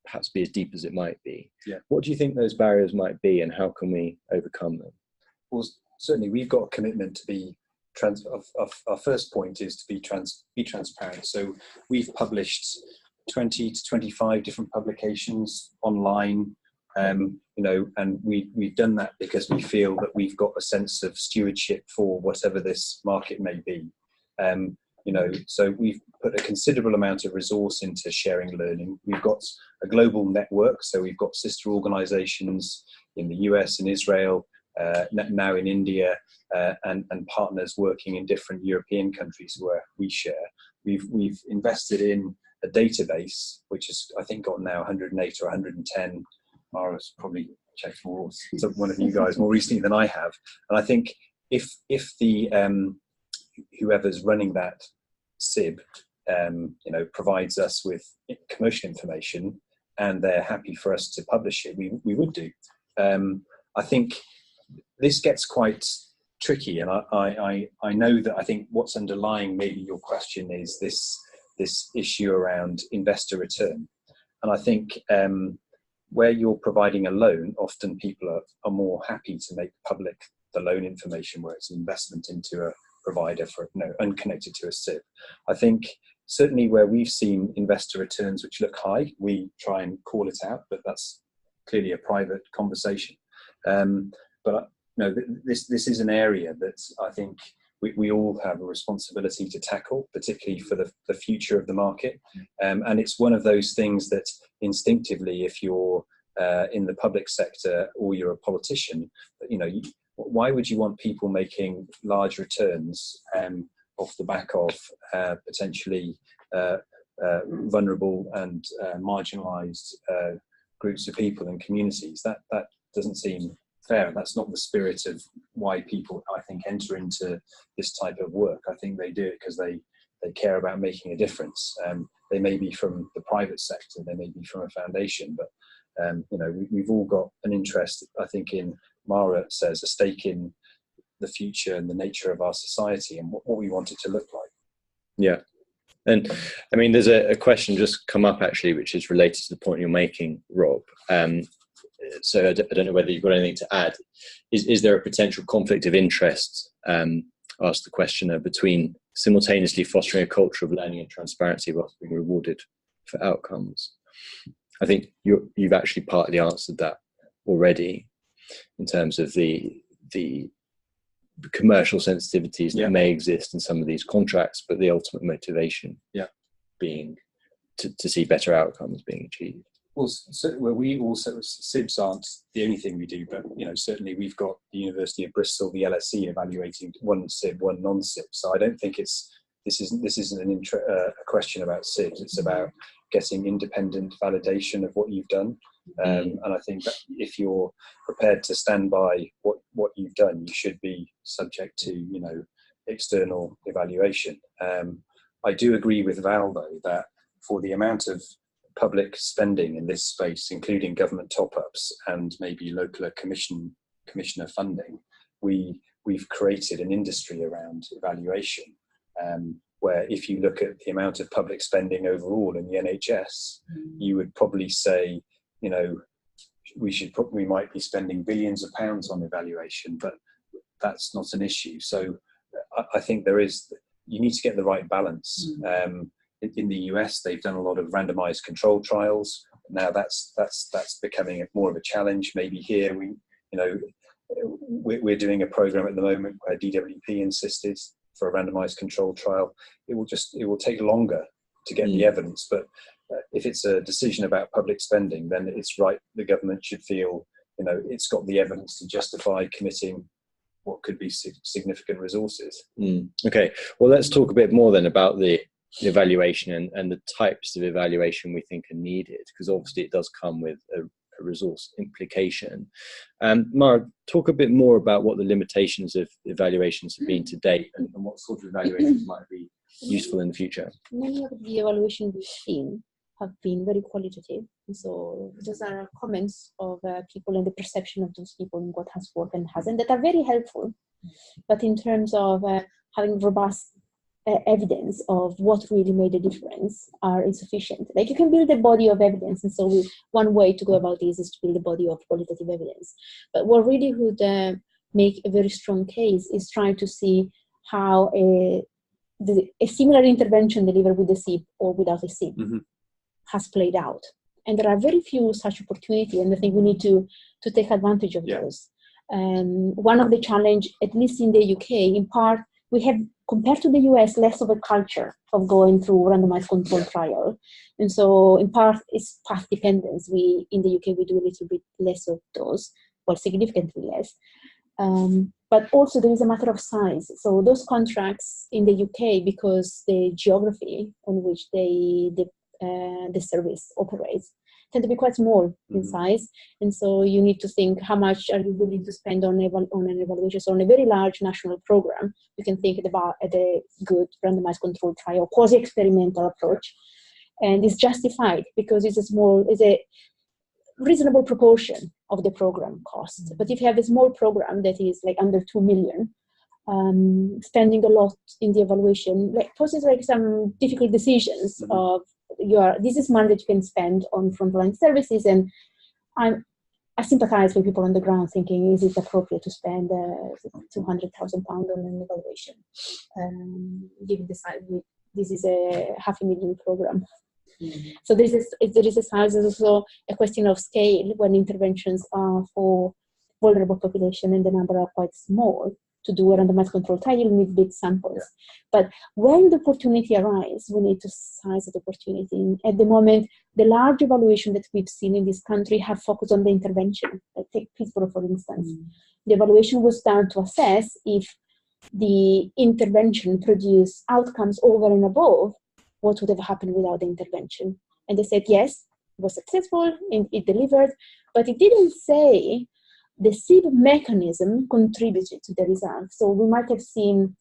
Speaker 1: perhaps be as deep as it might be. What do you think those barriers might be, and how can we overcome them?
Speaker 3: Well, certainly we've got a commitment to be our first point is to be transparent. So we've published 20 to 25 different publications online, and we've done that because we feel that we've got a sense of stewardship for whatever this market may be. So we've put a considerable amount of resource into sharing learning. We've got a global network, so we've got sister organizations in the US and Israel, now in India, and partners working in different European countries where we share. We've invested in a database, which has, I think, got now 108 or 110. Mara's probably checked more, one of you guys more recently than I have. And I think if the whoever's running that SIB, provides us with commercial information and they're happy for us to publish it, we would do. I think this gets quite tricky, and I know that I think what's underlying maybe your question is this issue around investor return. And I think where you're providing a loan, often people are more happy to make public the loan information where it's an investment into a provider for unconnected to a SIB. I think certainly where we've seen investor returns which look high, we try and call it out, but that's clearly a private conversation. But this is an area that I think we all have a responsibility to tackle, particularly for the future of the market. And it's one of those things that instinctively, if you're in the public sector or you're a politician, why would you want people making large returns off the back of potentially vulnerable and marginalized groups of people and communities? That doesn't seem fair. That's not the spirit of why people, I think, enter into this type of work. I think they do it because they care about making a difference. They may be from the private sector, they may be from a foundation, but we've all got an interest, I think, in, Mara says, a stake in the future and the nature of our society and what we want it to look like.
Speaker 1: Yeah. And I mean, there's a question just come up actually, which is related to the point you're making, Rob. So I don't know whether you've got anything to add. Is there a potential conflict of interest, asked the questioner, between simultaneously fostering a culture of learning and transparency whilst being rewarded for outcomes? I think you've actually partly answered that already in terms of the commercial sensitivities that may exist in some of these contracts, but the ultimate motivation being to see better outcomes being achieved.
Speaker 3: Well, we also, SIBs aren't the only thing we do, but certainly we've got the University of Bristol, the LSE, evaluating one SIB, one non-SIB. So I don't think it's this isn't a question about SIBs. It's about getting independent validation of what you've done. And I think that if you're prepared to stand by what you've done, you should be subject to, external evaluation. I do agree with Val, though, that for the amount of public spending in this space, including government top-ups and maybe local commissioner funding, we've created an industry around evaluation, where if you look at the amount of public spending overall in the NHS, you would probably say, we might be spending billions of pounds on evaluation, but that's not an issue. So I think you need to get the right balance. In the US, they've done a lot of randomized control trials. Now that's becoming more of a challenge. Maybe here we're doing a program at the moment where DWP insisted for a randomized control trial. It will take longer to get the evidence, but if it's a decision about public spending, then it's right. The government should feel, it's got the evidence to justify committing what could be significant resources.
Speaker 1: Okay, well, let's talk a bit more then about the evaluation and the types of evaluation we think are needed, because obviously it does come with a resource implication. Mara, talk a bit more about what the limitations of evaluations have been to date and what sort of evaluations might be useful in the future.
Speaker 2: Many of the evaluations we've seen have been very qualitative. So those are comments of people and the perception of those people and what has worked and hasn't, that are very helpful. But in terms of having robust evidence of what really made a difference are insufficient. Like, you can build a body of evidence, and so one way to go about this is to build a body of qualitative evidence. But what really would make a very strong case is trying to see how a similar intervention delivered with a SIB or without a SIB has played out. And there are very few such opportunities, and I think we need to take advantage of those. One of the challenge, at least in the UK, in part, we have, compared to the US, less of a culture of going through randomized control trial. And so in part, it's path dependence. In the UK, we do a little bit less of those, well, significantly less. But also there is a matter of size. So those contracts in the UK, because the geography on which the service operates, tend to be quite small in size. And so you need to think, how much are you willing to spend on an evaluation? So on a very large national program, you can think about a good randomized control trial, quasi-experimental approach. And it's justified because it's a reasonable proportion of the program cost. But if you have a small program that is like under 2 million, spending a lot in the evaluation poses some difficult decisions of this is money that you can spend on frontline services, and I sympathize with people on the ground thinking, is it appropriate to spend £200,000 on an evaluation, given the size? This is a $500,000 program. So there is a size. There's also a question of scale when interventions are for vulnerable population and the number are quite small. To do a randomized control trial, you need big samples. But when the opportunity arises, we need to size the opportunity. At the moment, the large evaluation that we've seen in this country have focused on the intervention. Take Pittsburgh, for instance. The evaluation was done to assess if the intervention produced outcomes over and above what would have happened without the intervention. And they said, yes, it was successful, and it delivered, but it didn't say the SIB mechanism contributed to the result. So we might have seen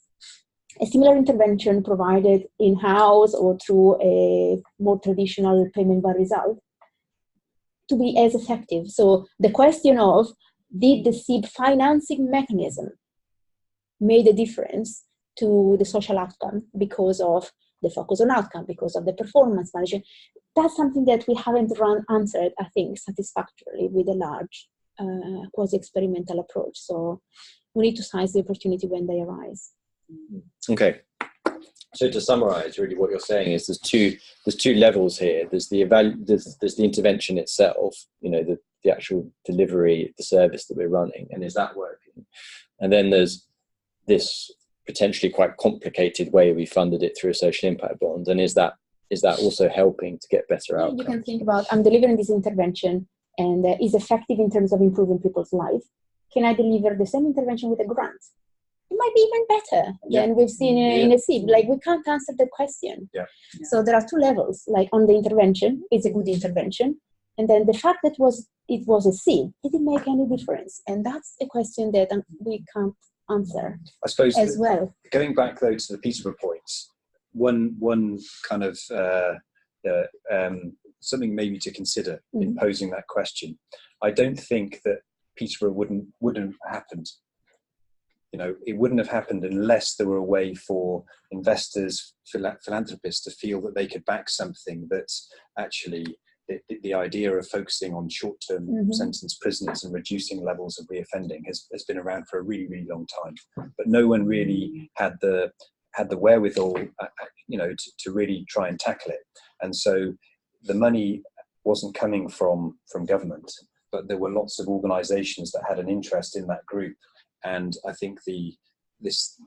Speaker 2: a similar intervention provided in-house or through a more traditional payment by result to be as effective. So the question of, did the SIB financing mechanism made a difference to the social outcome because of the focus on outcome, because of the performance management? That's something that we haven't answered, I think, satisfactorily with a large quasi-experimental approach. So we need to size the opportunity when they arise.
Speaker 1: Okay. So to summarize, really what you're saying is there's two levels here. There's the intervention itself, the actual delivery, the service that we're running, and is that working? And then there's this potentially quite complicated way we funded it through a social impact bond, and is that also helping to get better outcomes?
Speaker 2: You can think about, I'm delivering this intervention and is effective in terms of improving people's life. Can I deliver the same intervention with a grant? It might be even better than we've seen in a SIB. Like, we can't answer the question. So there are two levels. Like, on the intervention, it's a good intervention. And then the fact that it was a SIB, did it make any difference? And that's a question that we can't answer,
Speaker 3: I suppose,
Speaker 2: as well.
Speaker 3: Going back, though, to the Peterborough points, one kind of something maybe to consider in posing that question. I don't think that Peterborough wouldn't have happened. You know, it wouldn't have happened unless there were a way for investors, philanthropists to feel that they could back something that actually the idea of focusing on short-term sentence prisoners and reducing levels of reoffending has been around for a really, really long time. But no one really had the wherewithal, to really try and tackle it. And so the money wasn't coming from government, but there were lots of organisations that had an interest in that group. And I think this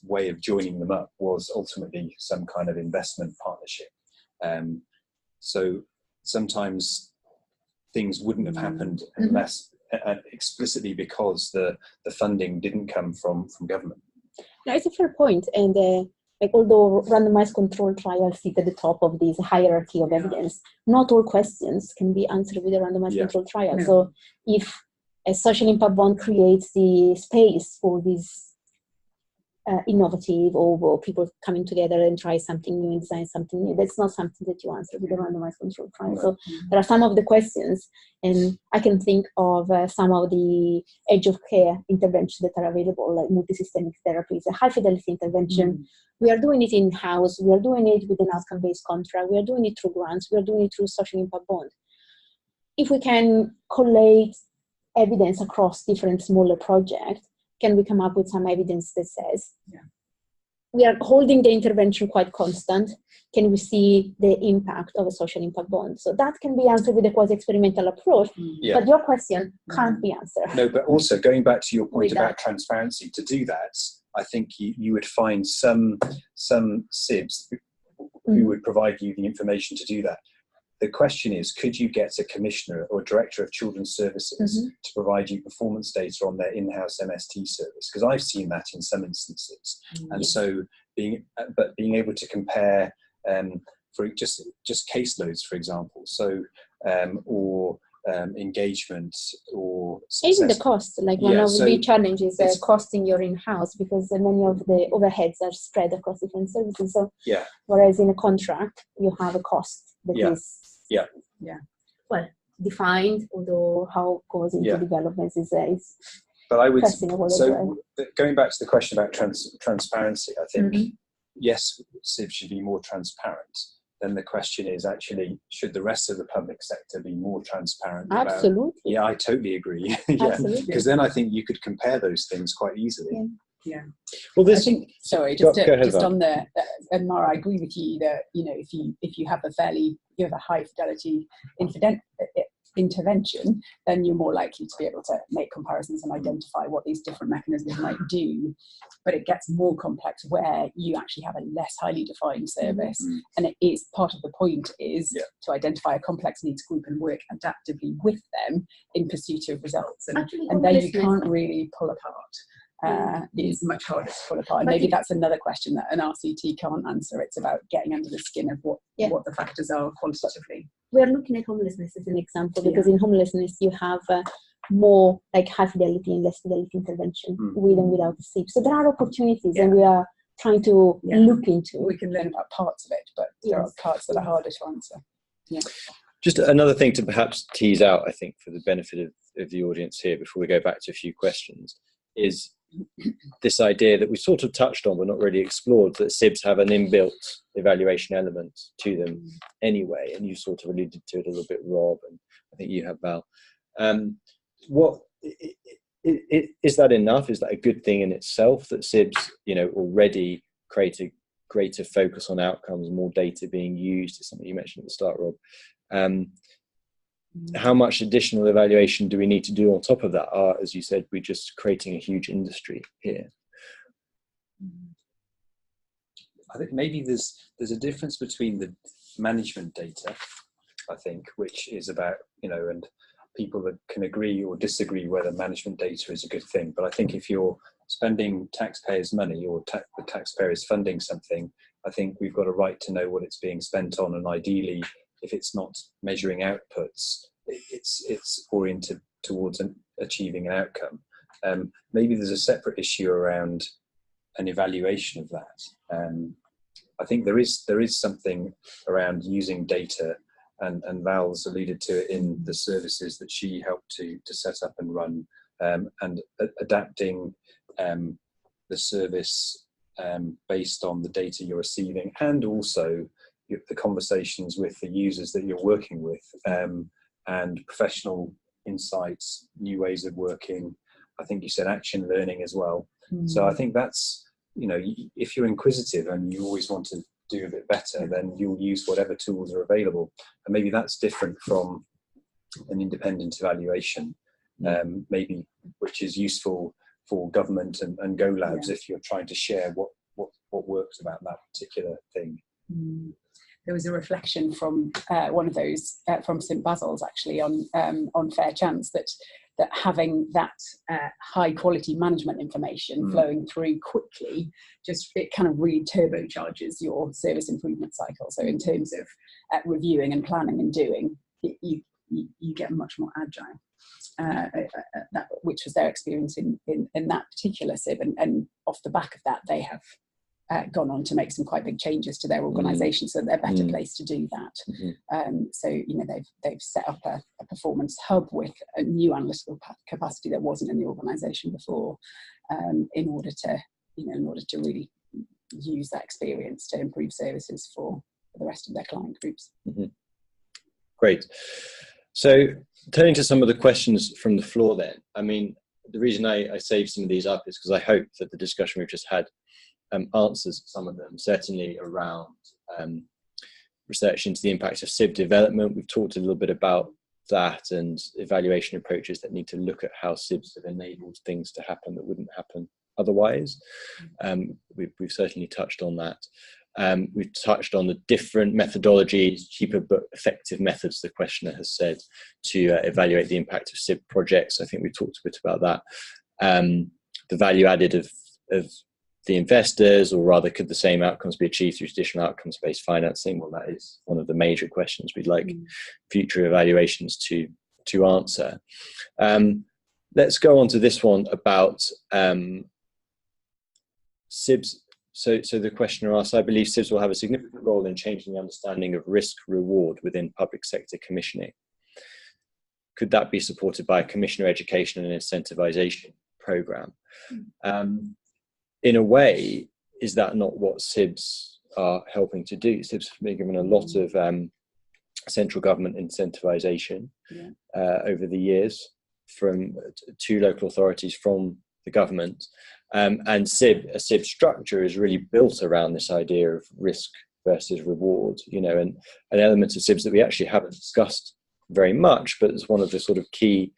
Speaker 3: way of joining them up was ultimately some kind of investment partnership. So sometimes things wouldn't have happened unless explicitly because the funding didn't come from government.
Speaker 2: No, it's a fair point. And although randomized control trials sit at the top of this hierarchy of evidence, not all questions can be answered with a randomized control trial. No. So if a social impact bond creates the space for these innovative or people coming together and try something new and design something new, that's not something that you answer with a randomized control trial. So there are some of the questions, and I can think of some of the edge of care interventions that are available, like multisystemic therapies, a high fidelity intervention. We are doing it in-house, we are doing it with an outcome-based contract, we are doing it through grants, we are doing it through social impact bond. If we can collate evidence across different smaller projects, can we come up with some evidence that says we are holding the intervention quite constant? Can we see the impact of a social impact bond? So that can be answered with a quasi-experimental approach, but your question can't be answered.
Speaker 3: No, but also going back to your point about transparency, to do that, I think you would find some SIBs who would provide you the information to do that. The question is, could you get a commissioner or director of children's services to provide you performance data on their in-house MST service? Because I've seen that in some instances. And so being able to compare for just caseloads, for example, so or engagement or success.
Speaker 2: Even the cost, like one of the challenges is costing your in-house, because many of the overheads are spread across different services. So whereas in a contract you have a cost that is well defined, although how it goes into developments is
Speaker 3: but I would
Speaker 2: well.
Speaker 3: Going back to the question about transparency, I think yes, SIBs should be more transparent. Then the question is actually, should the rest of the public sector be more transparent?
Speaker 2: Absolutely.
Speaker 3: I totally agree.
Speaker 2: Absolutely.
Speaker 3: Because then I think you could compare those things quite easily.
Speaker 1: Well,
Speaker 4: I think, sorry, just on the, and Mara, I agree with you that, if you have a high fidelity intervention, then you're more likely to be able to make comparisons and identify what these different mechanisms might do. But it gets more complex where you actually have a less highly defined service. And it is part of the point is to identify a complex needs group and work adaptively with them in pursuit of results. And then you can't really pull apart. It's much harder to pull apart. And maybe that's another question that an RCT can't answer. It's about getting under the skin of what the factors are quantitatively.
Speaker 2: We're looking at homelessness as an example, because in homelessness you have more like high fidelity and less fidelity intervention with and without the SIB. So there are opportunities and we are trying to look into.
Speaker 4: We can learn about parts of it, but there are parts that are harder to answer.
Speaker 1: Just another thing to perhaps tease out, I think, for the benefit of the audience here before we go back to a few questions, is this idea that we sort of touched on but not really explored, that SIBs have an inbuilt evaluation element to them anyway, and you sort of alluded to it a little bit, Rob, and I think you have, Val. What is that enough? Is that a good thing in itself, that SIBs already create a greater focus on outcomes, more data being used, is something you mentioned at the start, Rob? How much additional evaluation do we need to do on top of that? As you said, we're just creating a huge industry here.
Speaker 3: I think maybe there's a difference between the management data, I think, which is about, and people that can agree or disagree whether management data is a good thing. But I think if you're spending taxpayers' money, or the taxpayer is funding something, I think we've got a right to know what it's being spent on, and ideally, if it's not measuring outputs, it's oriented towards achieving an outcome. Maybe there's a separate issue around an evaluation of that. I think there is something around using data, and Val's alluded to it in the services that she helped to set up and run, and adapting the service based on the data you're receiving, and also the conversations with the users that you're working with, and professional insights, new ways of working. I think you said action learning as well. So I think that's, if you're inquisitive and you always want to do a bit better, then you'll use whatever tools are available. And maybe that's different from an independent evaluation, maybe, which is useful for government and Go Labs if you're trying to share what works about that particular thing.
Speaker 4: There was a reflection from one of those from St Basil's actually on Fair Chance, that having that high quality management information flowing through quickly, it kind of really turbocharges your service improvement cycle. So in terms of reviewing and planning and doing, you get much more agile. Which was their experience in that particular SIB, and off the back of that, they have gone on to make some quite big changes to their organisation, so they're better placed to do that. So they've set up a performance hub with a new analytical capacity that wasn't in the organisation before, in order to really use that experience to improve services for the rest of their client groups.
Speaker 1: Great. So turning to some of the questions from the floor then, I mean, the reason I saved some of these up is because I hope that the discussion we've just had answers some of them, certainly around research into the impact of SIB development. We've talked a little bit about that, and evaluation approaches that need to look at how SIBs have enabled things to happen that wouldn't happen otherwise. We've certainly touched on that. We've touched on the different methodologies, cheaper but effective methods, the questioner has said, to evaluate the impact of SIB projects. I think we talked a bit about that. The value added of the investors, or rather, could the same outcomes be achieved through traditional outcomes-based financing? Well, that is one of the major questions we'd like future evaluations to answer. Let's go on to this one about SIBs. So the questioner asks, I believe SIBs will have a significant role in changing the understanding of risk-reward within public sector commissioning. Could that be supported by a commissioner education and incentivization program? In a way, is that not what SIBs are helping to do? SIBs have been given a lot of central government incentivization over the years from to local authorities from the government. And a SIB structure is really built around this idea of risk versus reward, and an element of SIBs that we actually haven't discussed very much, but it's one of the sort of key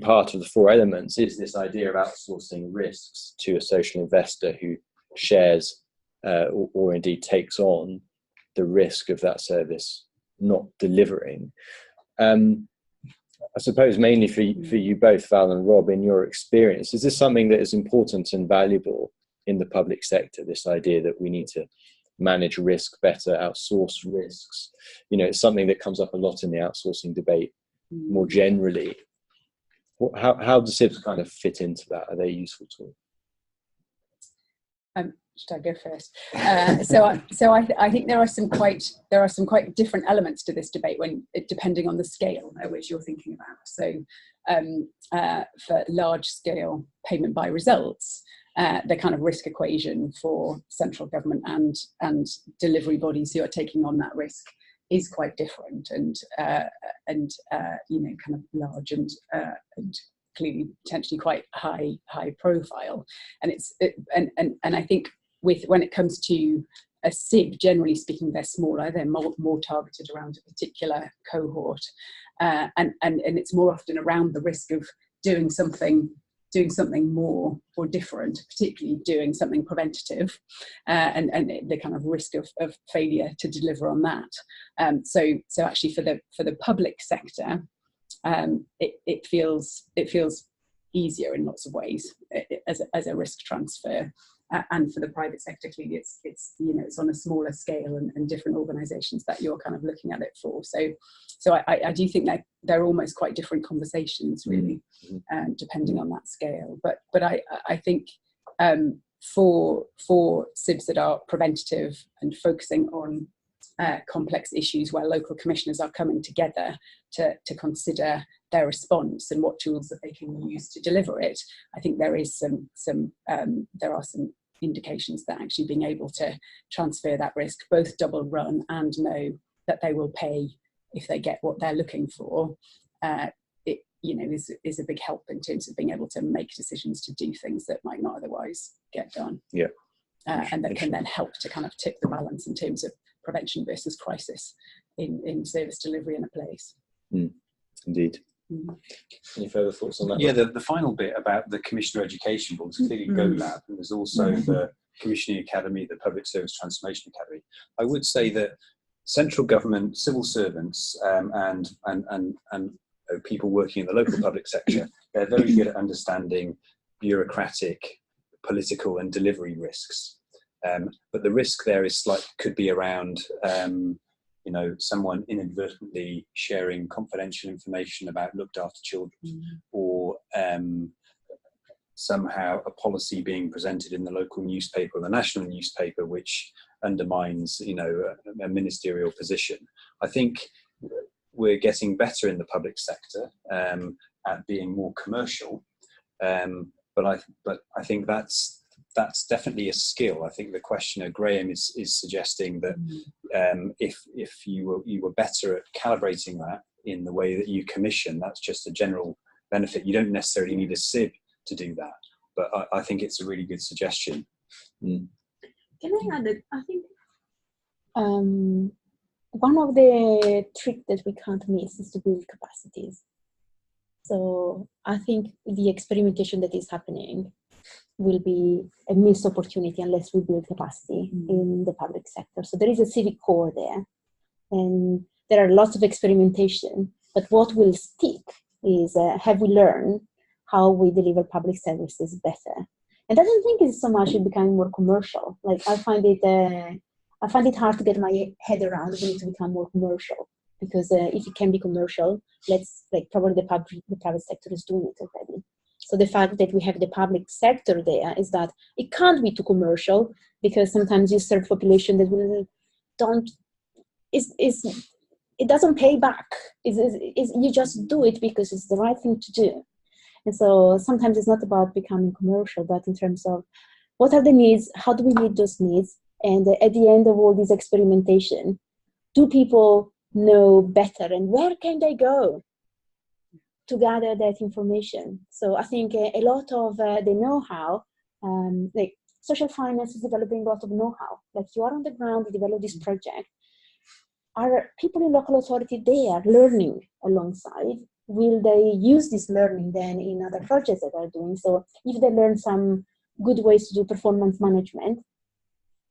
Speaker 1: part of the four elements, is this idea of outsourcing risks to a social investor who shares or indeed takes on the risk of that service not delivering. I suppose mainly for you both, Val and Rob, in your experience, is this something that is important and valuable in the public sector, this idea that we need to manage risk better, outsource risks? It's something that comes up a lot in the outsourcing debate more generally. How do SIBs kind of fit into that? Are they useful tools?
Speaker 4: Should I go first? So I think there are some quite different elements to this debate depending on the scale at which you're thinking about. So for large scale payment by results, the kind of risk equation for central government and delivery bodies who are taking on that risk is quite different, and kind of large and clearly potentially quite high profile. And and I think when it comes to a SIB, generally speaking, they're smaller, they're more targeted around a particular cohort, and it's more often around the risk of doing something more or different, particularly doing something preventative, and the kind of risk of failure to deliver on that. So actually for the public sector, it feels easier in lots of ways as a risk transfer. And for the private sector, clearly it's on a smaller scale and different organisations that you're kind of looking at it for. So I do think that they're almost quite different conversations, really, depending on that scale. But I think for SIBs that are preventative and focusing on complex issues where local commissioners are coming together to consider their response and what tools that they can use to deliver it, I think there is there are some indications that actually being able to transfer that risk, both double run and know that they will pay if they get what they're looking for, is a big help in terms of being able to make decisions to do things that might not otherwise get done.
Speaker 1: Yeah.
Speaker 4: And that can then help to kind of tip the balance in terms of prevention versus crisis in service delivery in a place.
Speaker 1: Indeed. Any further thoughts on that?
Speaker 3: Yeah, the final bit about the Commissioner Education Board is clearly GoLab, and there's also the Commissioning Academy, the Public Service Transformation Academy. I would say that central government, civil servants, and people working in the local public sector, they're very good at understanding bureaucratic, political, and delivery risks. But the risk there could be around someone inadvertently sharing confidential information about looked after children, or somehow a policy being presented in the local newspaper or the national newspaper which undermines a ministerial position. I think we're getting better in the public sector at being more commercial, but I think that's definitely a skill. I think the questioner Graham is suggesting that if you were better at calibrating that in the way that you commission, that's just a general benefit. You don't necessarily need a SIB to do that, but I think it's a really good suggestion.
Speaker 2: Can I add that I think one of the tricks that we can't miss is to build capacities. So I think the experimentation that is happening will be a missed opportunity unless we build capacity in the public sector. So there is a civic core there, and there are lots of experimentation, but what will stick is have we learned how we deliver public services better? And I don't think it's so much it becoming more commercial. Like I find it hard to get my head around. We need to become more commercial, because if it can be commercial, probably the private sector is doing it already. So the fact that we have the public sector there is that it can't be too commercial, because sometimes you serve population that it doesn't pay back. You just do it because it's the right thing to do. And so sometimes it's not about becoming commercial, but in terms of what are the needs, how do we meet those needs? And at the end of all this experimentation, do people know better, and where can they go to gather that information? So I think a lot of the know-how, like social finance is developing a lot of know-how. Like you are on the ground, you develop this project. Are people in local authority there learning alongside? Will they use this learning then in other projects that they're doing? So if they learn some good ways to do performance management,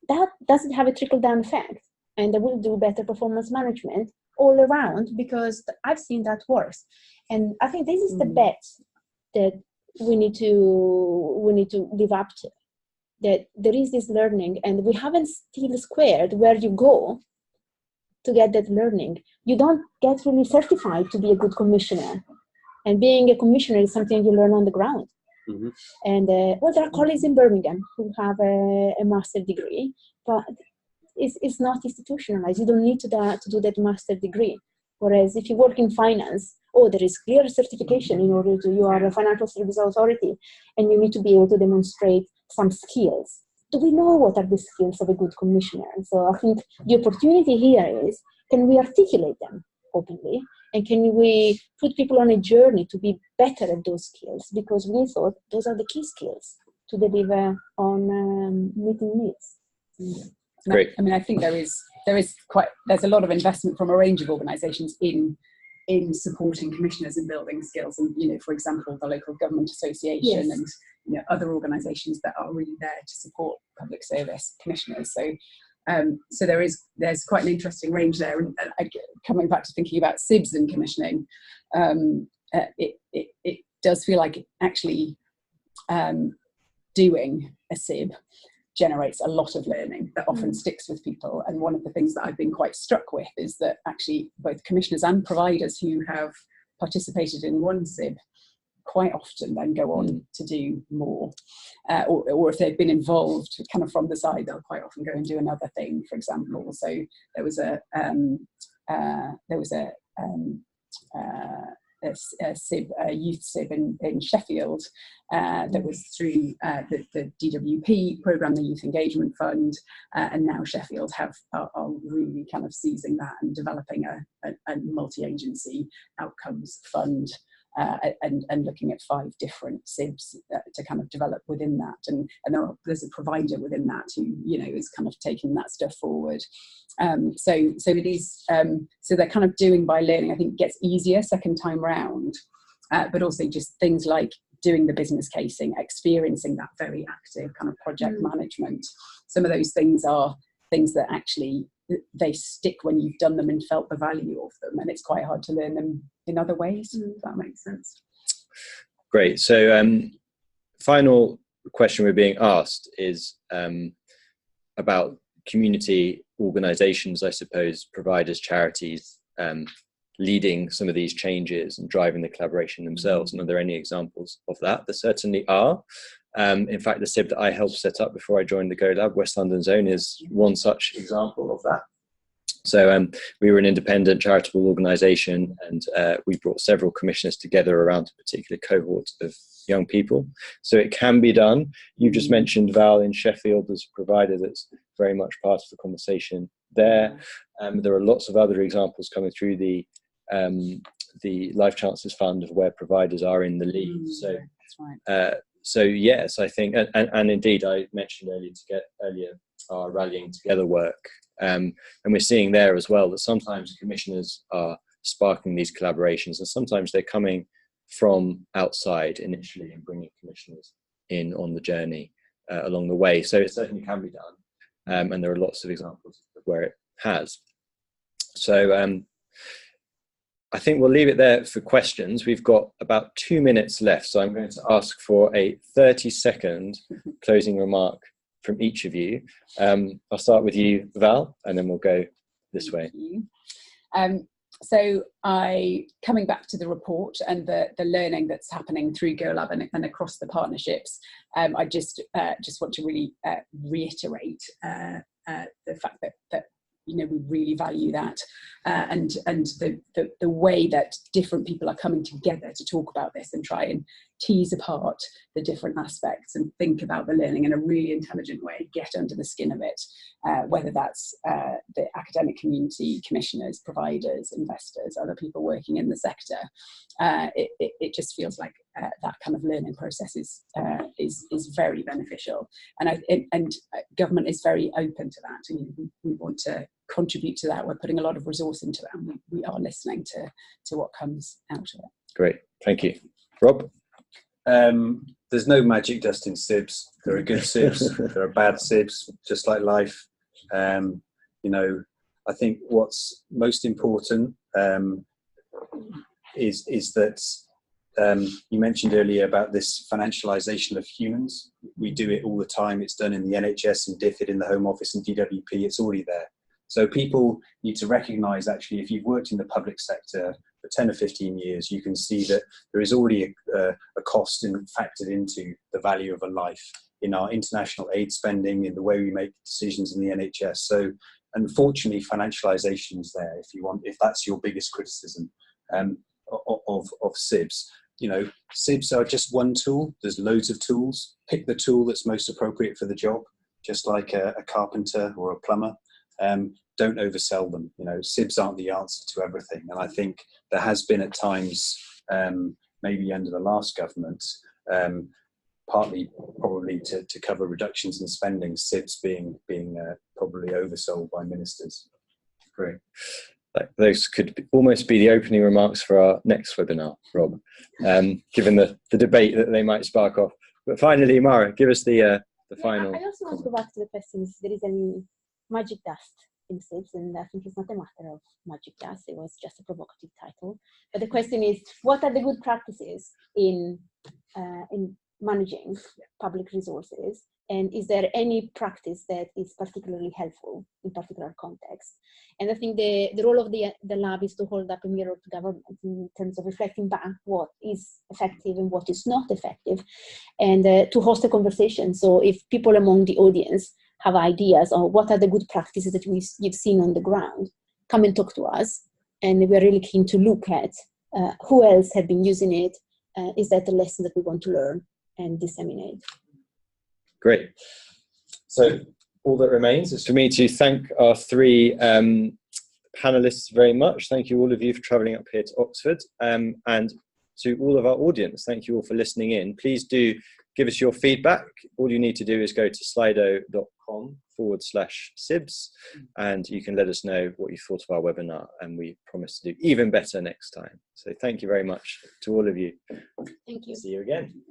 Speaker 2: that doesn't have a trickle-down effect, and they will do better performance management all around, because I've seen that works. And I think this is the bet that we need to live up to, that there is this learning, and we haven't still squared where you go to get that learning. You don't get really certified to be a good commissioner, and being a commissioner is something you learn on the ground. And there are colleagues in Birmingham who have a master's degree, but it's not institutionalized. You don't need to do that master's degree. Whereas if you work in finance, there is clear certification in order to, you are a financial service authority, and you need to be able to demonstrate some skills. Do we know what are the skills of a good commissioner? And so I think the opportunity here is, can we articulate them openly? And can we put people on a journey to be better at those skills? Because we thought those are the key skills to deliver on meeting needs.
Speaker 1: Great.
Speaker 4: I mean, I think there's a lot of investment from a range of organisations in supporting commissioners and building skills, and for example, the local government association, and other organisations that are really there to support public service commissioners. So there's quite an interesting range there. And coming back to thinking about SIBs and commissioning, it does feel like actually doing a SIB generates a lot of learning that often sticks with people. And one of the things that I've been quite struck with is that actually both commissioners and providers who have participated in one SIB quite often then go on to do more, or if they've been involved kind of from the side, they'll quite often go and do another thing, for example. So there was a SIB, a youth SIB in Sheffield that was through the DWP programme, the Youth Engagement Fund, and now Sheffield are really kind of seizing that and developing a multi-agency outcomes fund. And looking at 5 different SIBs to kind of develop within that, and there's a provider within that who is kind of taking that stuff forward. So it is so they're kind of doing by learning. I think it gets easier second time round, but also just things like doing the business casing, experiencing that very active kind of project management. Some of those things are things that actually they stick when you've done them and felt the value of them, and it's quite hard to learn them in other ways, if that makes sense.
Speaker 1: Great. So final question we're being asked is about community organizations, I suppose, providers, charities, leading some of these changes and driving the collaboration themselves. And are there any examples of that? There certainly are. In fact, the SIB that I helped set up before I joined the Go Lab, West London Zone, is one such example of that. So we were an independent charitable organisation, and we brought several commissioners together around a particular cohort of young people. So it can be done. You just mentioned Val in Sheffield as a provider that's very much part of the conversation there. There are lots of other examples coming through the Life Chances Fund of where providers are in the lead. So
Speaker 4: that's right.
Speaker 1: So yes, I think, and indeed, I mentioned earlier our rallying together work, and we're seeing there as well that sometimes commissioners are sparking these collaborations, and sometimes they're coming from outside initially and bringing commissioners in on the journey along the way. So it certainly can be done, and there are lots of examples of where it has. So I think we'll leave it there for questions. We've got about 2 minutes left, so I'm going to ask for a 30-second closing remark from each of you. I'll start with you, Val, and then we'll go this way.
Speaker 4: So coming back to the report and the learning that's happening through Go Lab and across the partnerships, I just want to really reiterate the fact that we really value that, and the way that different people are coming together to talk about this and try and tease apart the different aspects and think about the learning in a really intelligent way, get under the skin of it, whether that's the academic community, commissioners, providers, investors, other people working in the sector. It just feels like that kind of learning process is very beneficial, and government is very open to that, and we want to contribute to that. We're putting a lot of resource into that, and we are listening to what comes out of it.
Speaker 1: Great, thank you. Rob?
Speaker 3: There's no magic dust in SIBs. There are good SIBs, there are bad SIBs, just like life. I think what's most important is that you mentioned earlier about this financialisation of humans. We do it all the time. It's done in the NHS and DFID, in the Home Office and DWP. It's already there. So people need to recognise, actually, if you've worked in the public sector for 10 or 15 years, you can see that there is already a cost factored into the value of a life in our international aid spending, in the way we make decisions in the NHS. So unfortunately, financialisation is there, if that's your biggest criticism of SIBs. SIBs are just one tool. There's loads of tools. Pick the tool that's most appropriate for the job, just like a carpenter or a plumber. Don't oversell them. SIBs aren't the answer to everything. And I think there has been at times, maybe under the last government, partly probably to cover reductions in spending, SIBs being probably oversold by ministers.
Speaker 1: Great. Those could almost be the opening remarks for our next webinar, Rob, given the debate that they might spark off. But finally, Mara, give us the final.
Speaker 2: I also want to go back to the question if there is any magic dust in SIBs, and I think it's not a matter of magic dust, it was just a provocative title. But the question is, what are the good practices in managing public resources? And is there any practice that is particularly helpful in particular context? And I think the role of the lab is to hold up a mirror to government in terms of reflecting back what is effective and what is not effective, and to host a conversation. So if people among the audience have ideas on what are the good practices that you've seen on the ground, come and talk to us. And we're really keen to look at who else have been using it. Is that a lesson that we want to learn and disseminate?
Speaker 1: Great. So all that remains is for me to thank our three panelists very much. Thank you all of you for travelling up here to Oxford, and to all of our audience, thank you all for listening in. Please do give us your feedback. All you need to do is go to slido.com/SIBs, and you can let us know what you thought of our webinar, and we promise to do even better next time. So thank you very much to all of you.
Speaker 2: Thank you.
Speaker 1: See you again.